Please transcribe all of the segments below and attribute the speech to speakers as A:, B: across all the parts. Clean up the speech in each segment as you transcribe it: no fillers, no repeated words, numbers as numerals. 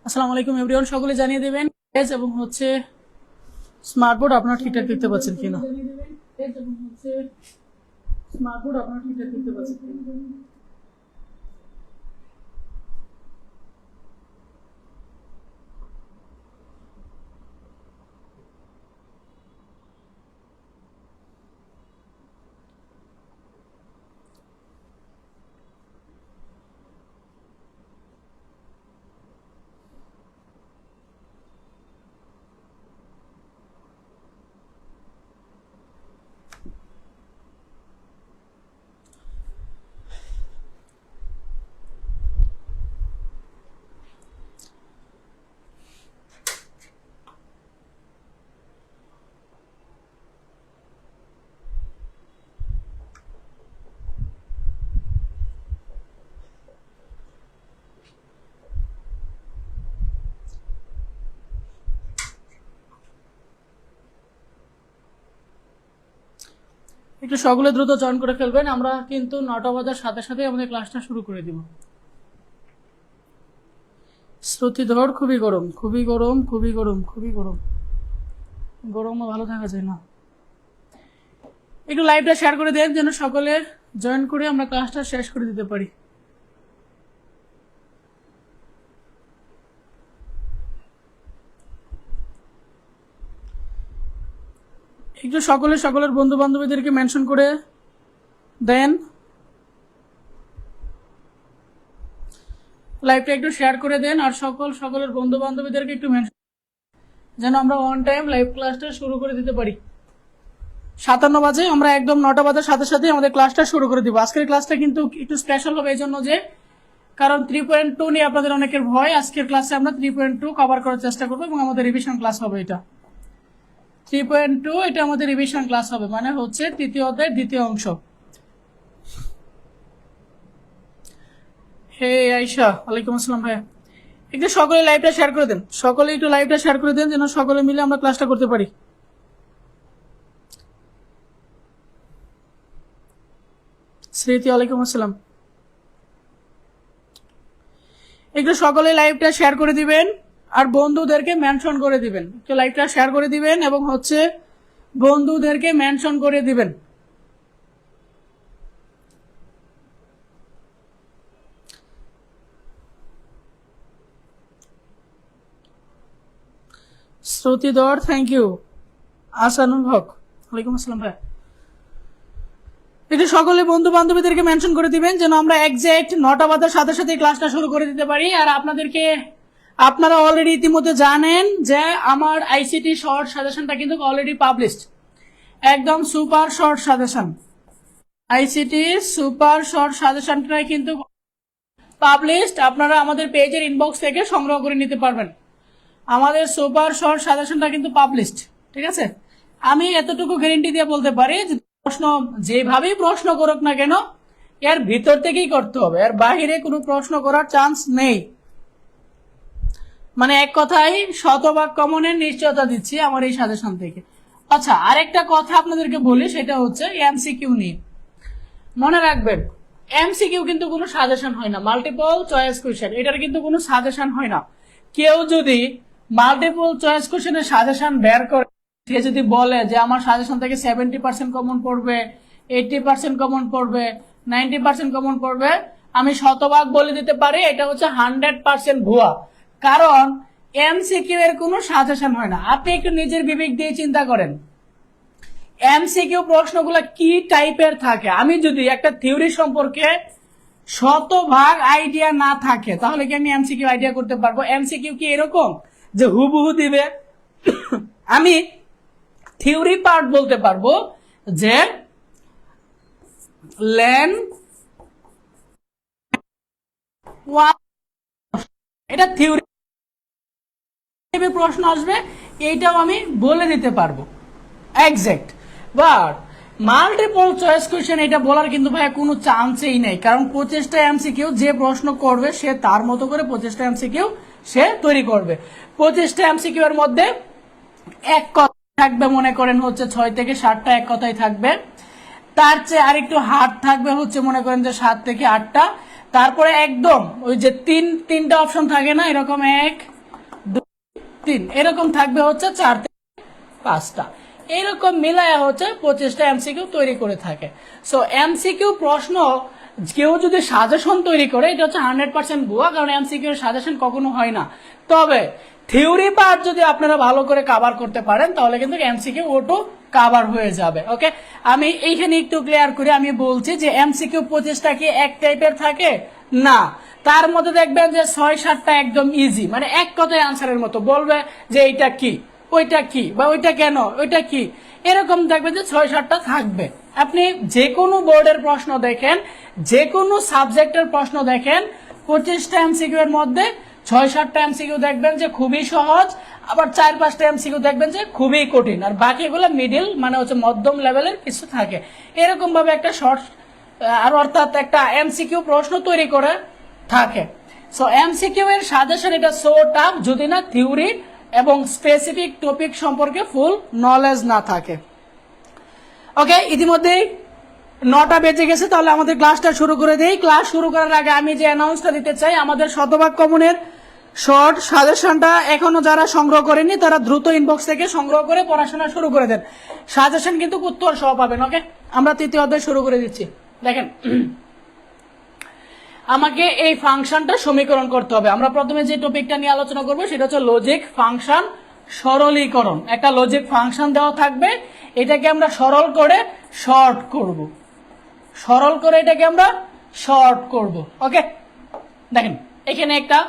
A: আসসালামু আলাইকুম এভরিওয়ান, সকলে জানিয়ে দেবেন পেজ এবং হচ্ছে স্মার্ট বোর্ড আপনারা ঠিকঠাক দেখতে পাচ্ছেন কিনা। স্মার্ট বোর্ড আপনারা ঠিকঠাক দেখতে পাচ্ছেন কিনা। একটু সকলে দ্রুত জয়েন করে ফেলবেন, আমরা কিন্তু 9টা বাজার সাথে সাথে আমাদের ক্লাসটা শুরু করে দিব। শ্রুতিধর খুবই গরম, খুবই গরম, খুবই গরম, খুবই গরম, গরমও ভালো থাকা যায় না। একটু লাইভটা শেয়ার করে দেন যেন সকলে জয়েন করে আমরা ক্লাসটা শেষ করে দিতে পারি। একটু সকলের বন্ধু বান্ধবীদেরকে মেনশন করে দেন, লাইভটা একটু শেয়ার করে দেন আর সকলের বন্ধু বান্ধবীদেরকে একটু মেনশন যেন আমরা অন টাইম লাইভ ক্লাসটা শুরু করে দিতে পারি। 57 বাজে আমরা একদম 9টা বাজার সাথে সাথে আমাদের ক্লাসটা শুরু করে দিব। আজকের ক্লাসটা কিন্তু একটু স্পেশাল হবে এই জন্য যে কারণ 3.2 নিয়ে আপনাদের অনেকের ভয়। আজকের ক্লাসে আমরা 3.2 কভার করার চেষ্টা করবো এবং আমাদের রিভিশন ক্লাস হবে। এটা 3.2 এটা আমাদের রিভিশন ক্লাস হবে, মানে হচ্ছে তৃতীয় অধ্যায়ের দ্বিতীয় অংশ। হে আয়েশা, ওয়ালাইকুম আসসালাম ভাইয়া। একটু সকলে লাইভটা শেয়ার করে দেন, সকলে একটু লাইভটা শেয়ার করে দেন যেন সকলে মিলে আমরা ক্লাসটা করতে পারি। স্মৃতি, ওয়ালাইকুম আসসালাম। একটু সকলে লাইভটা শেয়ার করে দিবেন আর বন্ধুদেরকে মেনশন করে দিবেন। একটু লাইভটা শেয়ার করে দিবেন এবং হচ্ছে বন্ধুদেরকে মেনশন করে দিবেন। শ্রুতিধর, থ্যাংক ইউ। আসানুল হক, ওয়ালাইকুম আসসালাম ভাই। একটু সকলে বন্ধু বান্ধবীদেরকে মেনশন করে দিবেন যেন আমরা এক্সাক্ট 9টা বাজার সাথে সাথে ক্লাসটা শুরু করে দিতে পারি। আর আপনারা অলরেডি ইতিমধ্যে জানেন যে আমার আইসিটি শর্ট সাজেশনটা কিন্তু অলরেডি পাবলিশড, একদম super short suggestion. ICT super short সাজেশনটাই কিন্তু পাবলিশড, আপনারা আমাদের পেজের ইনবক্স থেকে সংগ্রহ করে নিতে পারবেন। আমাদের সুপার শর্ট সাজেশনটা কিন্তু পাবলিশড, ঠিক আছে। আমি এতটুকু গ্যারেন্টি দিয়ে বলতে পারি যে প্রশ্ন যেভাবেই প্রশ্ন করুক না কেন এর ভিতর থেকেই করতে হবে, এর বাহিরে কোনো প্রশ্ন করার চান্স নেই। মানে এক কথাই শতভাগ কমনের নিশ্চয়তা দিচ্ছি আমার এই সাজেশন থেকে। আচ্ছা, আরেকটা কথা আপনাদেরকে বলি, সেটা হচ্ছে এমসিকিউ নিয়ে। মনে রাখবেন এমসিকিউ কিন্তু কোনো সাজেশন হয় না, মাল্টিপল চয়েস কোশ্চেন এটার কিন্তু কোনো সাজেশন হয় না। কেউ যদি মাল্টিপল চয়েস কোশ্চেনের সাজেশন বের করে সে যদি বলে যে আমার সাজেশন থেকে 70% কমন পড়বে, 80% কমন পড়বে, 90% কমন পড়বে, আমি শতভাগ বলে দিতে পারি এটা হচ্ছে 100% ভুয়া। কারণ এমসিকিউ এর কোনো সাজেশন হয় না। আপনি একটু নিজের বিবেক দিয়ে চিন্তা করেন এমসিকিউ প্রশ্নগুলো কি টাইপের থাকে। আমি যদি একটা থিওরি সম্পর্কে শতভাগ আইডিয়া না থাকে তাহলে কি আমি এমসিকিউ আইডিয়া করতে পারবো? এমসিকিউ কি এরকম যে হুবহু দিবে? আমি থিওরি পার্ট বলতে পারবো যে লেন এটা থিওরি প্রশ্ন আসবে, এইটাও আমি বলে দিতে পারবো exact. But multiple choice question এটা বলার কিন্তু ভাই কোনো চান্সই নেই, কারণ 25টা এমসিকিউ যে প্রশ্ন করবে সে তার মতো করে 25টা এমসিকিউ সে তৈরি করবে। 25টা এমসিকিউ এর মধ্যে এক কথা থাকবে, মনে করেন হচ্ছে 6 থেকে 7টা এক কথাই থাকবে। তার চেয়ে আরেকটু হার্ড থাকবে হচ্ছে মনে করেন যে 7 থেকে 8টা। তারপরে একদম ওই যে তিনটা অপশন থাকে না, এরকম 1 3 এরকম থাকবে হচ্ছে 4 থেকে 5টা, এরকম মিলায়া হচ্ছে 25টা এমসিকিউ তৈরি করে থাকে। সো এমসিকিউ প্রশ্ন কেউ যদি সাজেশন তৈরি করে এটা হচ্ছে 100% ভুয়া, কারণ এমসিকিউ সাজেশন কখনো হয় না। তবে থিওরি পার্ট যদি আপনারা ভালো করে কভার করতে পারেন তাহলে কিন্তু এমসিকিউ ওটো কভার হয়ে যাবে। ওকে, আমি এইখানে একটু ক্লিয়ার করি, আমি বলছি যে এমসিকিউ 25টা কি এক টাইপের থাকে না, তার মধ্যে দেখবেন যে 6-7টা একদম ইজি, মানে এক কথায় আনসারের মতো বলবে যে এইটা কি, ওইটা কি, বা ওইটা কেন, ওইটা কি, এরকম দেখবেন যে 6-7টা থাকবে। আপনি যে কোনো বোর্ডের প্রশ্ন দেখেন, যে কোনো সাবজেক্টের প্রশ্ন দেখেন, 25টা এমসিকিউ এর মধ্যে 6-7টা এমসিকিউ দেখবেন যে খুবই সহজ, আবার 4-5টা এমসিকিউ দেখবেন যে খুবই কঠিন, আর বাকিগুলো মিডিল মানে হচ্ছে মধ্যম লেভেলের কিছু থাকে। এরকম ভাবে একটা শর্ট আর অর্থাৎ একটা এমসিকিউ প্রশ্ন তৈরি করে থাকে। সো এমসিকিউ এর সাজেশন এটা সো টাফ যদি না থিওরি এবং স্পেসিফিক টপিক সম্পর্কে ফুল নলেজ না থাকে। ওকে, ইতিমধ্যেই 9টা বেজে গেছে, তাহলে আমাদের ক্লাসটা শুরু করে দেই। ক্লাস শুরু করার আগে আমি যে অ্যানাউন্সটা দিতে চাই, আমাদের শতভাগ কমনের শর্ট সাজেশনটা এখনো যারা সংগ্রহ করেনি তারা দ্রুত ইনবক্স থেকে সংগ্রহ করে পড়াশোনা শুরু করে দেন। সাজেশন কিন্তু উত্তর সহ পাবেন। ওকে, আমরা 3য় অধ্যায় শুরু করে দিচ্ছি। দেখেন, আমাকে এই ফাংশনটা সমীকরণ করতে হবে। আমরা প্রথমে যে টপিকটা নিয়ে আলোচনা করব সেটা হচ্ছে লজিক ফাংশন সরলীকরণ। একটা লজিক ফাংশন দেওয়া থাকবে, এটাকে আমরা সরল করে শর্ট করব, সরল করে এটাকে আমরা শর্ট করব। ওকে, দেখেন এখানে একটা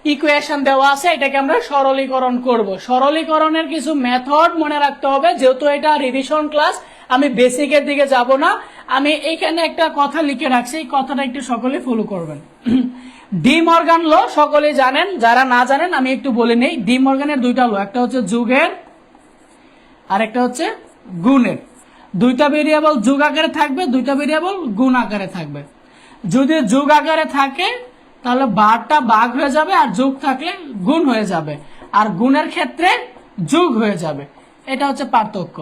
A: ইকুয়েশন দেওয়া আছে, এটাকে আমরা সরলীকরণ করব। সরলীকরণের কিছু মেথড মনে রাখতে হবে, যেহেতু এটা রিভিশন ক্লাস আমি বেসিকের দিকে যাব না। আমি এইখানে একটা কথা লিখে রাখছি, এই কথাটা একটু সকলে ফলো করবেন। ডি মর্গান ল সকলেই জানেন, যারা না জানেন আমি একটু বলে নেই। ডি মর্গানের 2টা ল, একটা হচ্ছে যুগের আর একটা হচ্ছে গুণের। 2টা ভেরিয়েবল যুগ আকারে থাকবে, 2টা ভেরিয়েবল গুণ আকারে থাকবে। যদি যুগ আকারে থাকে তাহলে বারটা ভাগ হয়ে যাবে, আর যোগ থাকলে গুণ হয়ে যাবে, আর গুণের ক্ষেত্রে যোগ হয়ে যাবে। এটা হচ্ছে পার্থক্য।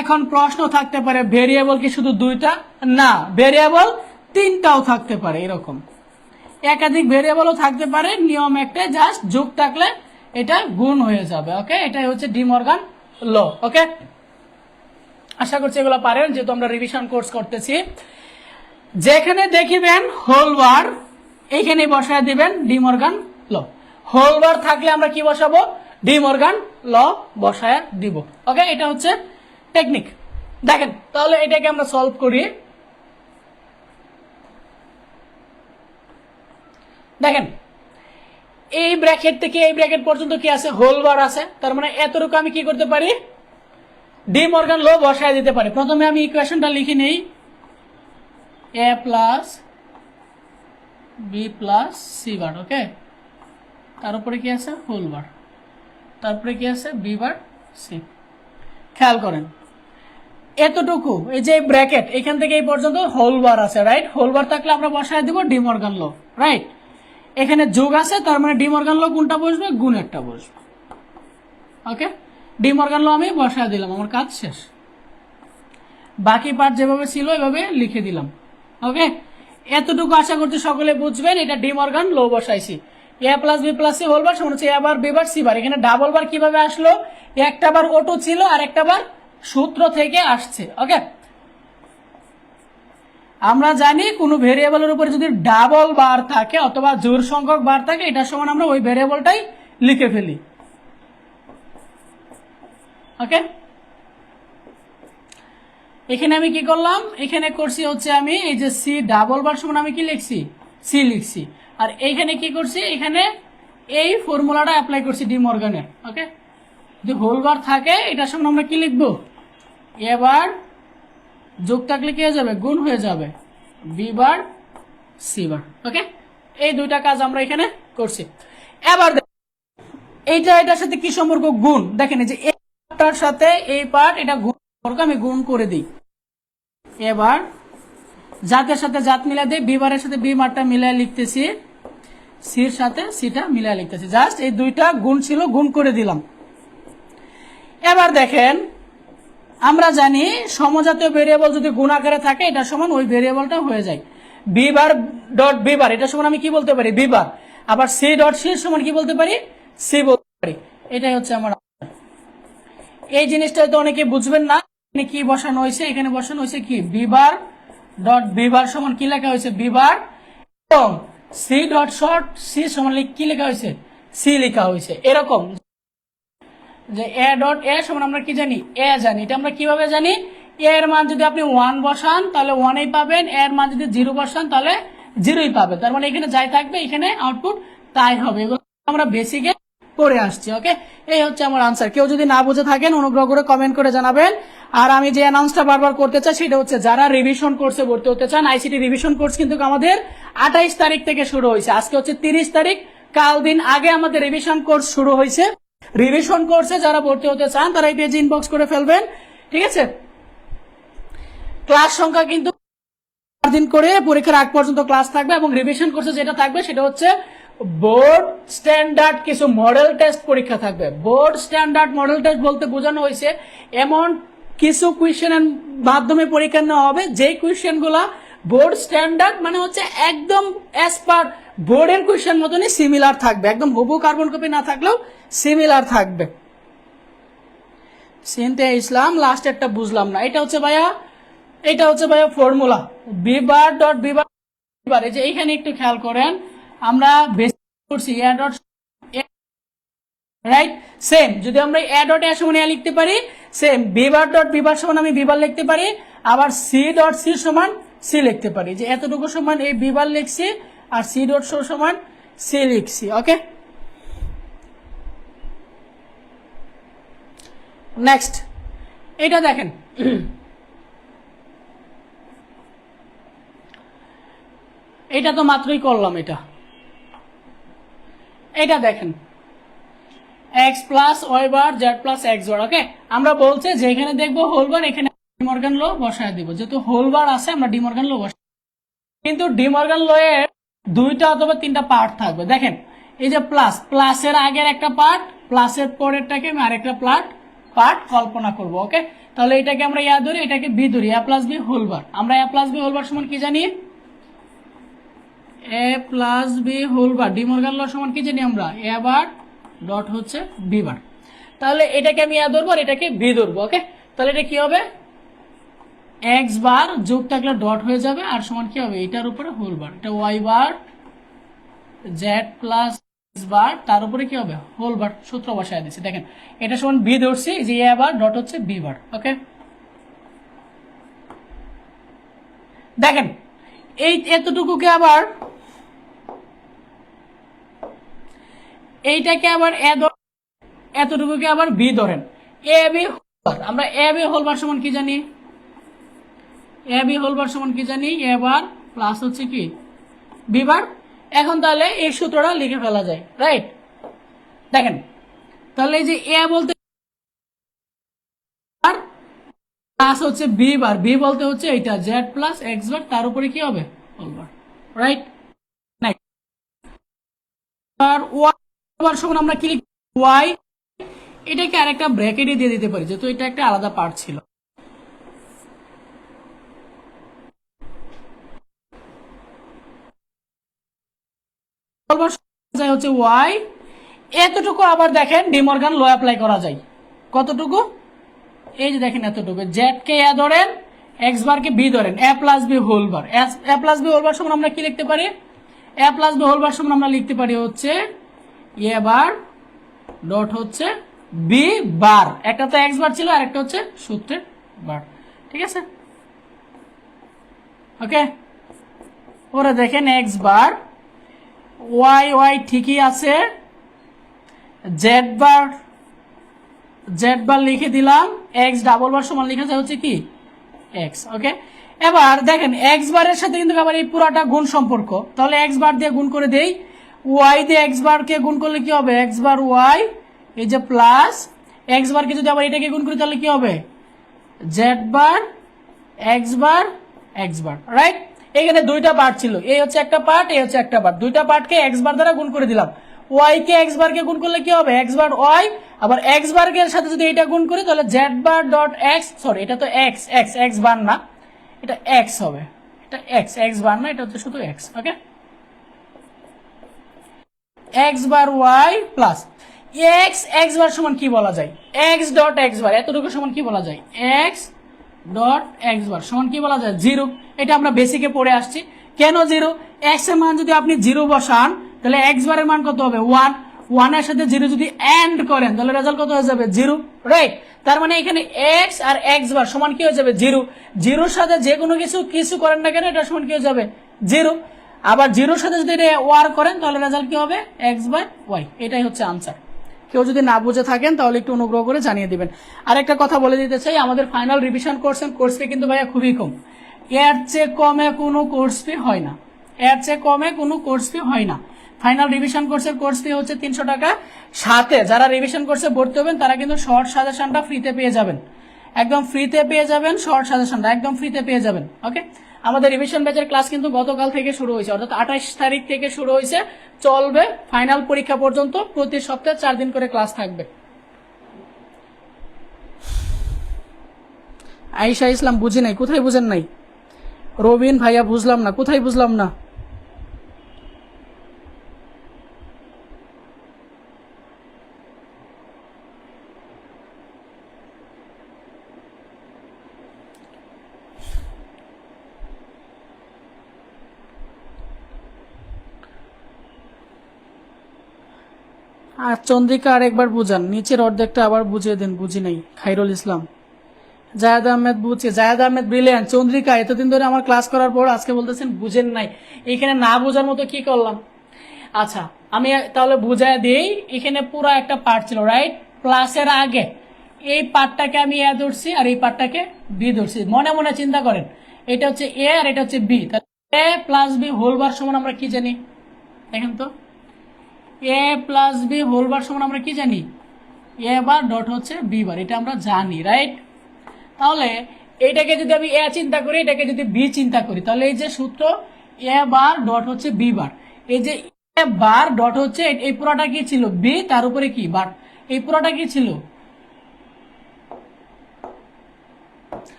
A: এখন প্রশ্ন থাকতে পারে ভেরিয়েবল কি শুধু 2টা? না, ভেরিয়েবল 3টাও থাকতে পারে, এরকম একাধিক ভেরিয়েবলও থাকতে পারে। নিয়ম একটা, জাস্ট যোগ থাকলে এটা গুণ হয়ে যাবে। ওকে, এটাই হচ্ছে ডি মর্গান ল। ওকে, আশা করছি এগুলো পারেন, যেহেতু আমরা রিভিশন কোর্স করতেছি। যেখানে দেখিবেন হোল বার, এইখানে বসায় দিবেন ডি মর্গান ল। হোল বার থাকলে আমরা কি বসাবো? ডি মর্গান ল বসায় দিব। ওকে, এটা হচ্ছে টেকনিক। দেখেন তাহলে এটাকে আমরা সলভ করি। দেখেন এই ব্র্যাকেট থেকে এই ব্র্যাকেট পর্যন্ত কি আছে? হোল বার আছে, তার মানে এতটুকু আমি কি করতে পারি? ডি মর্গান ল বসায় দিতে পারি। প্রথমে আমি ইকুয়েশনটা লিখে নেই, A plus B plus C bar. Okay, তার উপরে কি আছে? হোল বার, তারপরে কি আছে? B bar C. খেয়াল করেন এতটুকু, এই যে ব্র্যাকেট এখান থেকে এই পর্যন্ত হোল বার আছে, রাইট? হোল বার থাকলে আমরা বসায় দিব ডি মর্গান ল, রাইট? এখানে যোগ আছে, তার মানে ডি মর্গান ল কোনটা বসবে? গুণেরটা বসবে। ওকে, ডি মর্গান ল আমি বসায় দিলাম, আমার কাজ শেষ। বাকি পার্ট যেভাবে ছিল এভাবে লিখে দিলাম। ওকে, এতটুকু আশা করছি সকলে বুঝবেন। এটা ডি মর্গান ল বসাইছি। A plus B plus C whole bar সমান হচ্ছে এ বার বি বার সি বার। এখানে ডাবল বার কিভাবে আসলো? একটা বার অটো ছিল আর একটা বার সূত্র থেকে আসছে। ওকে, আমরা জানি কোন ভেরিয়েবলের উপরে যদি ডাবল বার থাকে অথবা জোড় সংখ্যক বার থাকে, এটার সমান আমরা ওই ভেরিয়েবলটাই লিখে ফেলি। ওকে, এখানে আমি কি করলাম? এখানে করছি হচ্ছে আমি এই যে সি ডাবল বার সমান আমি কি লিখছি? সি লিখছি। আর এইখানে কি করছি? এখানে এই ফর্মুলাটা অ্যাপ্লাই করছি ডি মর্গানের। ওকে, যদি হোল বার থাকে এটার সমান আমরা কি লিখবো? এ বার যোগ থাকলে কি হয়ে যাবে? গুণ হয়ে যাবে, বি বার সি বার। ওকে, এই 2টা কাজ আমরা এখানে করছি। এবার এইটা এটার সাথে কি সম্পর্ক? গুণ। দেখেন এই যে এই পার্টটার সাথে এই পার্ট, এটা গুণ সম্পর্ক, আমি গুণ করে দিই। এবার জাতের সাথে জাত মিলাই দিই, বি বারের সাথে বি মারটা মিলাই লিখতেছি, সির সাথে সিটা মিলাই লিখতেছি। জাস্ট এই 2টা গুণ ছিল, গুণ করে দিলাম। এবার দেখেন আমরা জানি সমজাতীয় ভেরিয়েবল যদি গুণ আকারে থাকে এটা সমান ওই ভেরিয়েবলটা হয়ে যায় B bar dot B bar. এটা সমান আমি কি বলতে পারি? B bar. আবার সি ডট সি সমান কি বলতে পারি? সি বলতে পারি। এটাই হচ্ছে আমার। এই জিনিসটা তো অনেকে বুঝবেন না, এখানে কি বসানো হয়েছে, এখানে বসানো হয়েছে কি বিবার ডট বিবার সমান কি লেখা হয়েছে বিবার, এবং সি ডট শর্ট সি সমান কি লেখা হয়েছে সি লেখা হয়েছে। এরকম যে এ ডট এ সমান আমরা কি জানি এ জানি। এটা আমরা কিভাবে জানি, এর মান যদি আপনি 1 বসান তাহলে 1ই পাবেন, এর মান যদি 0 বসান তাহলে 0ই পাবেন। তার মানে এখানে যাই থাকবে এখানে আউটপুট তাই হবে। এগুলো আমরা বেসিকে পড়ে আসছি। ওকে, এই হচ্ছে আমার আনসার। কেউ যদি না বুঝে থাকেন অনুগ্রহ করে কমেন্ট করে জানাবেন। আর আমি যে অ্যানাউন্সটা বারবার করতে চাই সেটা হচ্ছে যারা রিভিশন কোর্সে ভর্তি হতে চান, আইসিটি রিভিশন কোর্স কিন্তু আমাদের 28 তারিখ থেকে শুরু হয়েছে। আজকে হচ্ছে 30 তারিখ, কাল দিন আগে আমাদের রিভিশন কোর্স শুরু হয়েছে। রিভিশন কোর্সে যারা ভর্তি হতে চান তারা এই পেজে ইনবক্স করে ফেলবেন, ঠিক আছে। ক্লাস সংখ্যা কিন্তু 4 দিন করে পরীক্ষার আগ পর্যন্ত ক্লাস থাকবে, এবং রিভিশন কোর্সে যেটা থাকবে সেটা হচ্ছে বোর্ড স্ট্যান্ডার্ড কিছু মডেল টেস্ট পরীক্ষা থাকবে। বোর্ড স্ট্যান্ডার্ড মডেল টেস্ট বলতে বোঝানো হয়েছে এমন কিছু কোয়েশ্চেনের মাধ্যমে পরীক্ষা নেওয়া হবে যে কোয়েশ্চেনগুলো বোর্ড স্ট্যান্ডার্ড মানে হচ্ছে একদম অ্যাজ পার বোর্ডের কোয়েশ্চেন মতনই সিমিলার থাকবে, একদম হুবহু কার্বন কপি না থাকলেও সিমিলার থাকবে। সিনতে ইসলাম লাস্ট একটা বুঝলাম না, এটা হচ্ছে ভাইয়া ফর্মুলা বিবার ডট বিবার। এই যে এইখানে একটু খেয়াল করেন, আমরা বেসিক করছি এ ডট রাইট সেম। যদি আমরা এ ডট এ সমান এ লিখতে পারি, সেম বিবার ডট বিবার সমান আমি বিবার লিখতে পারি, আবার সি ডট সি সমান সি লিখতে পারি। যে এতটুকু সমান এই বিবার লিখছি আর সি ডট সমান সি লিখছি। ওকে, নেক্সট এটা দেখেন, এটা তো মাত্রই করলাম। এটা দেখেন x plus y bar Z plus x bar. ওকে, আমরা বলছে যে এখানে দেখবো হোল বার, এখানে ডিমর্গান ল বসায় দিব। যেহেতু হোল বার আছে আমরা ডিমর্গান ল বসাই, কিন্তু ডিমর্গান ল এর 2টা অথবা 3টা পার্ট থাকবে। দেখেন এই যে প্লাস, প্লাসের আগের একটা পার্ট, প্লাসের পরেরটাকে আমি আরেকটা পার্ট কল্পনা করব। ওকে, তাহলে এটাকে আমরা ইয়া ধরি, এটাকে বি ধরি, A plus B whole bar. আমরা A plus B whole bar সমান কি জানি, A plus B whole bar De Morgan law সমান কি জানি আমরা এ বার ডট হচ্ছে বি বার। তাহলে এটাকে আমি এ ধরবো আর এটাকে বি ধরবো। ওকে, তাহলে এটা কি হবে এক্স বার যোগ থাকলে ডট হয়ে যাবে আর সমান কি হবে এটার উপরে হোল বার, এটা y bar Z plus x bar তার উপরে কি হবে হোল বার। সূত্র বসায় দিচ্ছি, দেখেন এটা সমান বি ধরছি যে এ বার ডট হচ্ছে বি বার। ওকে, দেখেন এই এতটুকুকে আবার এইটাকে আবার এতটুকুকে আবার বি ধরেন, এ বি আমরা এ বি হোল বার সমান কি জানি, এ বি হোল বার সমান কি জানি এ বার প্লাস হচ্ছে কি বি বার। এখন তাহলে এই সূত্রটা লিখে ফেলা যায়, রাইট। দেখেন তাহলে এই যে এ বলতে প্লাস হচ্ছে বি বার, বি বলতে হচ্ছে এইটা জেড প্লাস এক্স বার তার উপরে কি হবে হোল বার, রাইট। আর ওয়াই বার সমান আমরা কি লিখব ওয়াই, এটাকে আরেকটা ব্র্যাকেটে দিয়ে দিতে পারি যেহেতু এটা একটা আলাদা পার্ট ছিল। হচ্ছে ওয়াই, এতটুকু আবার দেখেন ডিমর্গান ল অ্যাপ্লাই করা যায়। কতটুকু, এই যে দেখেন এতটুকু, জেড কে এ ধরেন এক্স বার কে বি ধরেন, এ প্লাস বি হোল বার। এ প্লাস বি হোল বার সমান আমরা কি লিখতে পারি, এ প্লাস বি হোল বার সমান আমরা লিখতে পারি হচ্ছে এ বার ডট হচ্ছে বি বার। একটা তো এক্স বার ছিল আর একটা হচ্ছে সূত্রের বার, ঠিক আছে। ওকে, ওরা দেখেন এক্স বার ওয়াই ওয়াই ঠিকই আছে, জেড বার লিখে দিলাম, এক্স ডাবল বার সমান লিখে যায় হচ্ছে কি এক্স। ওকে, এবার দেখেন এক্স বারের সাথে কিন্তু আবার এই পুরাটা গুণ সম্পর্ক, তাহলে এক্স বার দিয়ে গুণ করে দেই, ওয়াই দিয়ে এক্স বারকে গুণ করলে কি হবে এক্স বার ওয়াই, এই যে প্লাস এক্স বারকে যদি আবার এটাকে গুণ করি তাহলে কি হবে Z bar x bar, right. এখানে 2টা পার্ট ছিল, এই হচ্ছে একটা পার্ট, এই হচ্ছে একটা পার্ট, 2টা পার্টকে এক্স বার দ্বারা গুণ করে দিলাম। ওয়াই কে এক্স বার কে গুণ করলে কি হবে এক্স বার ওয়াই, আবার এক্স বার এর সাথে যদি এটা গুণ করি তাহলে Z bar dot x, sorry এটা তো এক্স এক্স এক্স বার না, এটা এক্স হবে, এটা এক্স এক্স বার না, এটা হচ্ছে শুধু এক্স। ওকে, x bar Y plus x x bar সমান কি বলা যায়, এক্স ডট এক্স বার এতটুকু সমান কি বলা যায়, এক্স ডট এক্স বার সমান কি বলা যায়, 0। এটা আমরা বেসিকে পড়ে আসছি। কেন 0? এক্স এর মান যদি আপনি 0 বসান তাহলে এক্স বারের মান কত হবে 1, 1 এর সাথে 0 যদি এন্ড করেন তাহলে রেজাল্ট কত হয়ে যাবে 0, রাইট। তার মানে এখানে এক্স আর এক্স বার সমান কি হয়ে যাবে 0, 0-র সাথে যে কোনো কিছু করেন না কেন এটা সমান কি হয়ে যাবে 0। আবার 0-র সাথে যদি এটা ওয়ার করেন তাহলে রেজাল্ট কি হবে এক্স বাই ওয়াই। এটাই হচ্ছে আনসার। কেউ যদি না বুঝে থাকেন তাহলে একটু অনুগ্রহ করে জানিয়ে দিবেন। আরেকটা কথা বলে দিতে চাই, আমাদের ফাইনাল রিভিশন করছেন কোর্স ফি কিন্তু ভাইয়া খুবই কম, এর চেয়ে কমে কোনো কোর্স ফি হয় না, এর চেয়ে কমে কোনো কোর্স ফি হয় না। ফাইনাল রিভিশন কোর্সের কোর্স ফি হচ্ছে 300 টাকা। সাথে যারা রিভিশন কোর্সে ভর্তি হবেন তারা কিন্তু শর্ট সাজেশনটা ফ্রিতে পেয়ে যাবেন, একদম ফ্রিতে পেয়ে যাবেন, শর্ট সাজেশনটা একদম ফ্রিতে পেয়ে যাবেন। ওকে, আমাদের রিভিশন ব্যাচের ক্লাস কিন্তু গতকাল থেকে শুরু হয়েছে, অর্থাৎ 28 তারিখ থেকে শুরু হয়েছে, চলবে ফাইনাল পরীক্ষা পর্যন্ত। প্রতি সপ্তাহে 4 দিন করে ক্লাস থাকবে। আয়েশা ইসলাম বুঝি নাই, কোথায় বুঝেন নাই? রবিন ভাইয়া বুঝলাম না, কোথায় বুঝলাম না? আর চন্দ্রিকা আরেকবার বুঝান, নিচের অর্ধেকটা আবার বুঝিয়ে দেন, বুঝি নাই। খাইরুল ইসলাম, জায়েদ আহমেদ বুঝছে, জায়েদ আহমেদ ব্রিলিয়ান্ট। চন্দ্রিকা এতদিন ধরে আমার ক্লাস করার পর আজকে বলতেছেন বুঝেন নাই, এখানে না বোঝার মতো কি করলাম? আচ্ছা আমি তাহলে বুঝায় দিই, এখানে পুরো একটা পার্ট ছিল, রাইট? প্লাসের আগে এই পার্টটাকে আমি এ ধরছি আর এই পার্টটাকে বি ধরছি। মনে মনে চিন্তা করেন, এটা হচ্ছে এ আর এটা হচ্ছে বি, তাহলে এ প্লাস বি হোল বার সমান আমরা কি জানি দেখেন তো, এ প্লাস বি হোল বার সমান আমরা কি জানি, এ বার ডট হচ্ছে বি বার, এটা আমরা জানি, রাইট? তাহলে এইটাকে যদি আমি এ চিন্তা করি, এটাকে যদি বি চিন্তা করি, তাহলে এই যে সূত্র এ বার ডট হচ্ছে বি বার, এই যে এ বার ডট হচ্ছে এই পুরাটা কি ছিল বি, তার উপরে কি বার, এই পুরাটা কি ছিল,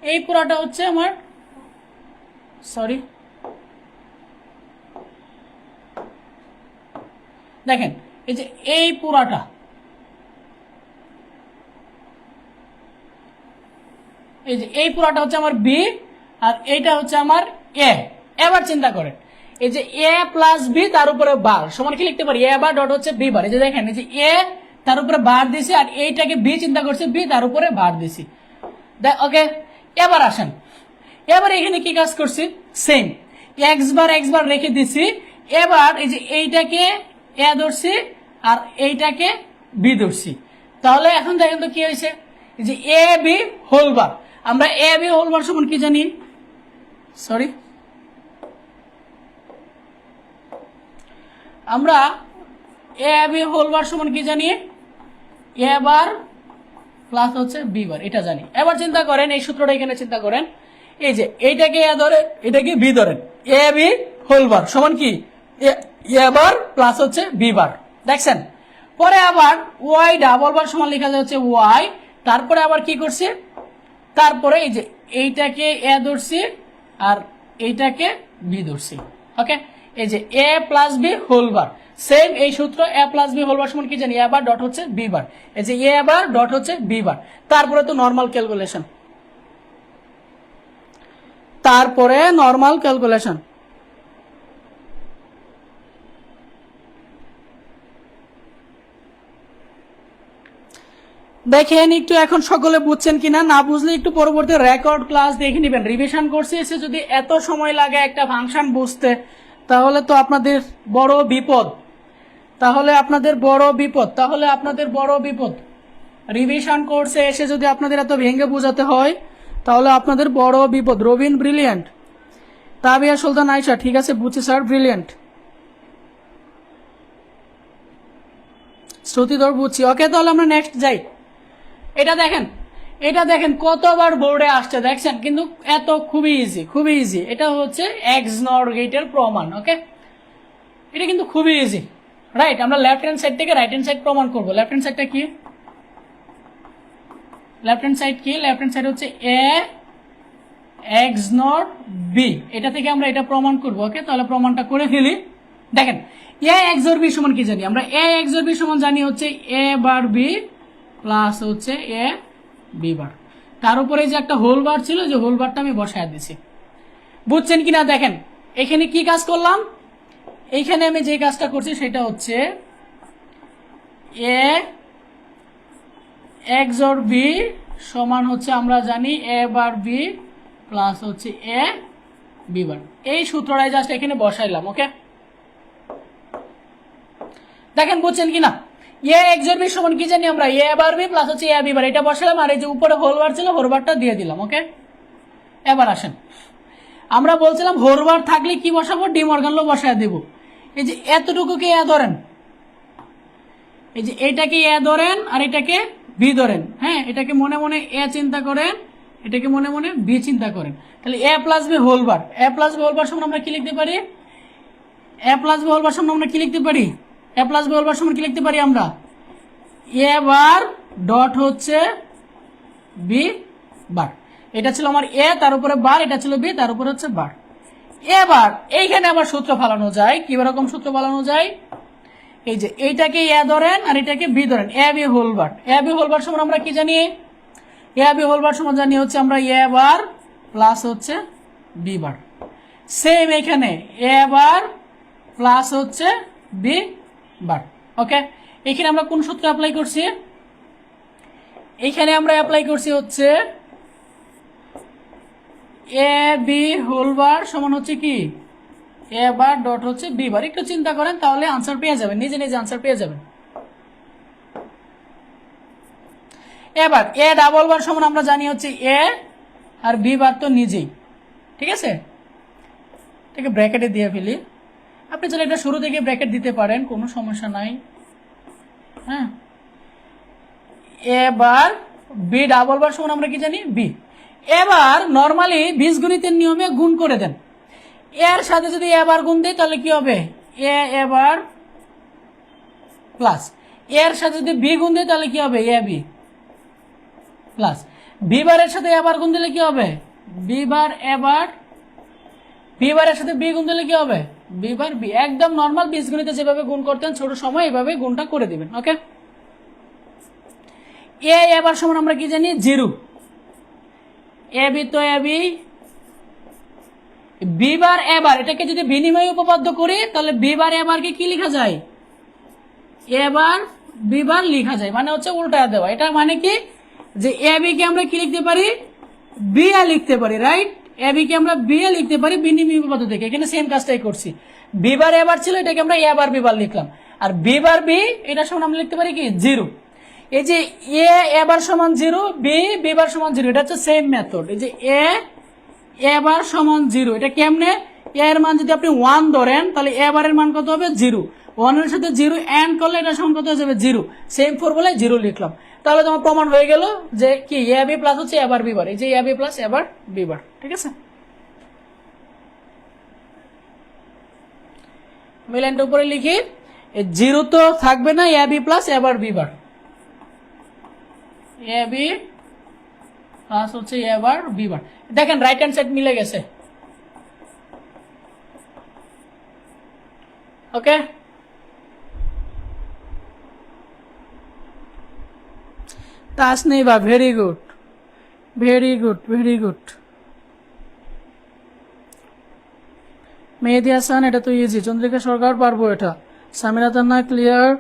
A: এই পুরাটা হচ্ছে আমার, সরি দেখেন এই যে এই পুরাটা, এই যে এই পুরাটা হচ্ছে আমার বি আর এইটা হচ্ছে আমার এ। এবার চিন্তা করেন, এই যে এ প্লাস বি তার উপরে বার সমান কি লিখতে পারি, এ বার ডট হচ্ছে বি বার। এই যে দেখেন এই যে এ তার উপরে বার দিছি আর এইটাকে বি চিন্তা করছে, বি তার উপরে বার দিছি। ওকে, এবার আসেন, এবার এখানে কি কাজ করছি, সেম এক্স বার রেখে দিছি। এবার এই যে এইটাকে এ ধরছি আর এইটাকে বি ধরছি, তাহলে এখন দেখেন তো কি হয়েছে, যে এ বি হোল বার, আমরা এ বি হোল বার সমান কি জানি, সরি আমরা এ বি হোল বার সমান কি জানি, এ বার প্লাস হচ্ছে বি বার, এটা জানি। এবার চিন্তা করেন এই সূত্রটা এখানে চিন্তা করেন, এই যে এইটাকে এ ধরেন এটাকে বি ধরেন, এ বি হোল বার সমান কি এ বার প্লাস হচ্ছে বি বার, দেখছেন? পরে আবার ওয়াই ডাবল বার সমান লেখা যাচ্ছে ওয়াই, তারপরে আবার কি করছে, তারপরে এই যে এইটাকে এ ধরছি আর এইটাকে বি ধরছি। ওকে, এই যে A plus B whole bar, same এই সূত্র A plus B whole bar সমান কি জানি, এ বার ডট হচ্ছে বি বার, এই যে এ বার ডট হচ্ছে বি বার, তারপরে তো নর্মাল ক্যালকুলেশন, তারপরে নর্মাল ক্যালকুলেশন। দেখেন একটু এখন সকলে বুঝছেন কিনা, না বুঝলে একটু পরবর্তী রেকর্ড ক্লাস দেখে নেবেন। রিভিশন কোর্সে এসে যদি এত সময় লাগে একটা ফাংশন বুঝতে, তাহলে তো আপনাদের বড় বিপদ, তাহলে আপনাদের বড় বিপদ। রিভিশন কোর্সে এসে যদি আপনাদের এত ভেঙে বোঝাতে হয় তাহলে আপনাদের বড় বিপদ। রবিন ব্রিলিয়ান্ট, তাবিয়া সুলতান আয়েশা, ঠিক আছে বুঝছি স্যার, ব্রিলিয়ান্ট। শ্রুতিধর বুঝছি, ওকে তাহলে আমরা নেক্সট যাই। এটা দেখেন কতবার বোর্ডে আসছে দেখছেন, কিন্তু এত খুবই ইজি। এটা হচ্ছে এক্স নর গেটের প্রমাণ। ওকে, এটা কিন্তু খুবই ইজি, রাইট? আমরা লেফট হ্যান্ড সাইড থেকে রাইট হ্যান্ড সাইড প্রমাণ করবো। লেফট হ্যান্ড সাইডটা কি, লেফট হ্যান্ড সাইড হচ্ছে এ এক্স নট বি, এটা থেকে আমরা এটা প্রমাণ করবো। ওকে, তাহলে প্রমাণটা করে ফেলি। দেখেন এ এক্স অর বি সমান কি জানি আমরা? এ এক্স অর বি সমান জানি হচ্ছে এ বার বি প্লাস হচ্ছে এ বি বার। তার উপরে যে একটা হোল বার ছিল, যে হোল বারটা আমি বসায় দিছি। বুঝছেন কিনা দেখেন এখানে কি কাজ করলাম। এইখানে আমি যে কাজটা করছি সেটা হচ্ছে এ এক্স অর বি সমান হচ্ছে আমরা জানি এ বার বি প্লাস হচ্ছে এ বি বার। এই সূত্রটাই জাস্ট এখানে বসাইলাম। ওকে, দেখেন বুঝছেন কিনা? এ এক্স অর বি সমান কি জানি আমরা? এ বার বি প্লাস হচ্ছে এ বি বার, এটা বসালাম। আর এই যে উপরে হোল বার ছিল হোল বারটা দিয়ে দিলাম। ওকে, এবার আসেন, আমরা বলছিলাম হোল বার থাকলে কি বসাবো? ডি মর্গান ল বসায় দেব। এই যে এতটুকুকে এ ধরেন, এই যে এটাকে এ ধরেন আর এটাকে বি ধরেন। হ্যাঁ, এটাকে মনে মনে এ চিন্তা করেন, এটাকে মনে মনে বি চিন্তা করেন। তাহলে এ প্লাস বি হোল বার, এ প্লাস বি হোল বার সমান আমরা কি লিখতে পারি? এ প্লাস বি হোল বার সমান আমরা কি লিখতে পারি? এ প্লাস বি হোল বার সমান কি লিখতে পারি আমরা? এ বার ডট হচ্ছে বি বার। এটা ছিল আমার এ, তার উপরে বার, এটা ছিল বি, তার উপরে হচ্ছে বার। এবার এইখানে আবার সূত্র ফালানো যায়। কি রকম সূত্র ফালানো যায়? এই যে এইটাকে এ ধরেন আর এটাকে বি ধরেন, A B whole bar. A B whole bar সমান আমরা কি জানি? এ বি হোল বার সমান জানি হচ্ছে আমরা এ বার প্লাস হচ্ছে বি বার। সেম এখানে এ বার প্লাস হচ্ছে বি বার। ওকে, এখানে আমরা কোন সূত্র অ্যাপ্লাই করছি? এইখানে আমরা অ্যাপ্লাই করছি হচ্ছে এ বি হোল বার সমান হচ্ছে কি? এ বার ডট হচ্ছে বি বার। একটু চিন্তা করেন তাহলে আনসার পেয়ে যাবেন, নিজে নিজে আনসার পেয়ে যাবেন। এবার এ ডাবল বার সমান আমরা জানি হচ্ছে এ আর বি বার তো নিজেই। ঠিক আছে, এটাকে ব্র্যাকেটে দিয়ে ফেলি। আপনি চাইলে এটা শুরু থেকে ব্র্যাকেট দিতে পারেন, কোনো সমস্যা নাই। হ্যাঁ, এ বার বি ডাবল বার সমান আমরা কি জানি? বি। এবার নর্মালি বীজগণিতের নিয়মে গুণ করে দেন। এর সাথে যদি এবার গুণ দেয় তাহলে কি হবে? এ এবার প্লাস এর সাথে যদি বি গুণ দেয় তাহলে কি হবে? এ বি প্লাস বি বারের সাথে এবার গুণ দিলে কি হবে? বি বার এবার। বি বারের সাথে বি গুণ দিলে কি হবে? B bar B. একদম নর্মাল বীজগণিতে যেভাবে গুণ করতেন ছোট সময়, এভাবে গুণটা করে দিবেন। ওকে, এ এবার সমান আমরা কি জানি? জিরো। এ বি তো এ বি, বি বার এবার, এটাকে যদি বিনিময় উপপাদ্য করি তাহলে বি বার এবারকে কি লেখা যায়? এবার বি বার লেখা যায়, মানে হচ্ছে উল্টায় দেওয়া। এটা মানে কি? যে এ বি কে আমরা কি লিখতে পারি? বি এ লিখতে পারি, রাইট? এ বি কে আমরা বি এ লিখতে পারি বিনিময় উপপাদ্য থেকে। এখানে সেম কাজটাই করছি। বি বার এবার ছিল, এটাকে আমরা এ বার বি বার লিখলাম। আর বি বার বি, এটা সমান আমরা লিখতে পারি কি? জিরো। এই যে এ এবার সমান জিরো, বি বি বার সমান জিরো, এটা হচ্ছে সেম মেথড। এই যে এ এবার সমান জিরো, এটা কেমনে? এর মান যদি আপনি 1 ধরেন তাহলে এবারের মান কত হবে? জিরো। 1 এর সাথে জিরো এন্ড করলে এটা সমান কত হয়ে যাবে? জিরো। সেম ফর্মুলায় জিরো লিখলাম। তাহলে তোমার প্রমাণ হয়ে গেল যে কি এ বি প্লাস হচ্ছে এবার বি বার। এই যে এ বি প্লাস এবার বি বার। ঠিক আছে, আমি লাইনটা উপরে লিখি। জিরো তো থাকবে না, এ বি প্লাস এবার বি বার। এ বি প্লাস হচ্ছে এবার বি বার। দেখেন রাইট হ্যান্ড সাইড মিলে গেছে। Okay, Tasniba very good, very good, very good. Mehedi Hasan, এটা তো ইজি। চন্দ্রিকা সরকার, পারবো এটা। সামিরা তান্না ক্লিয়ার।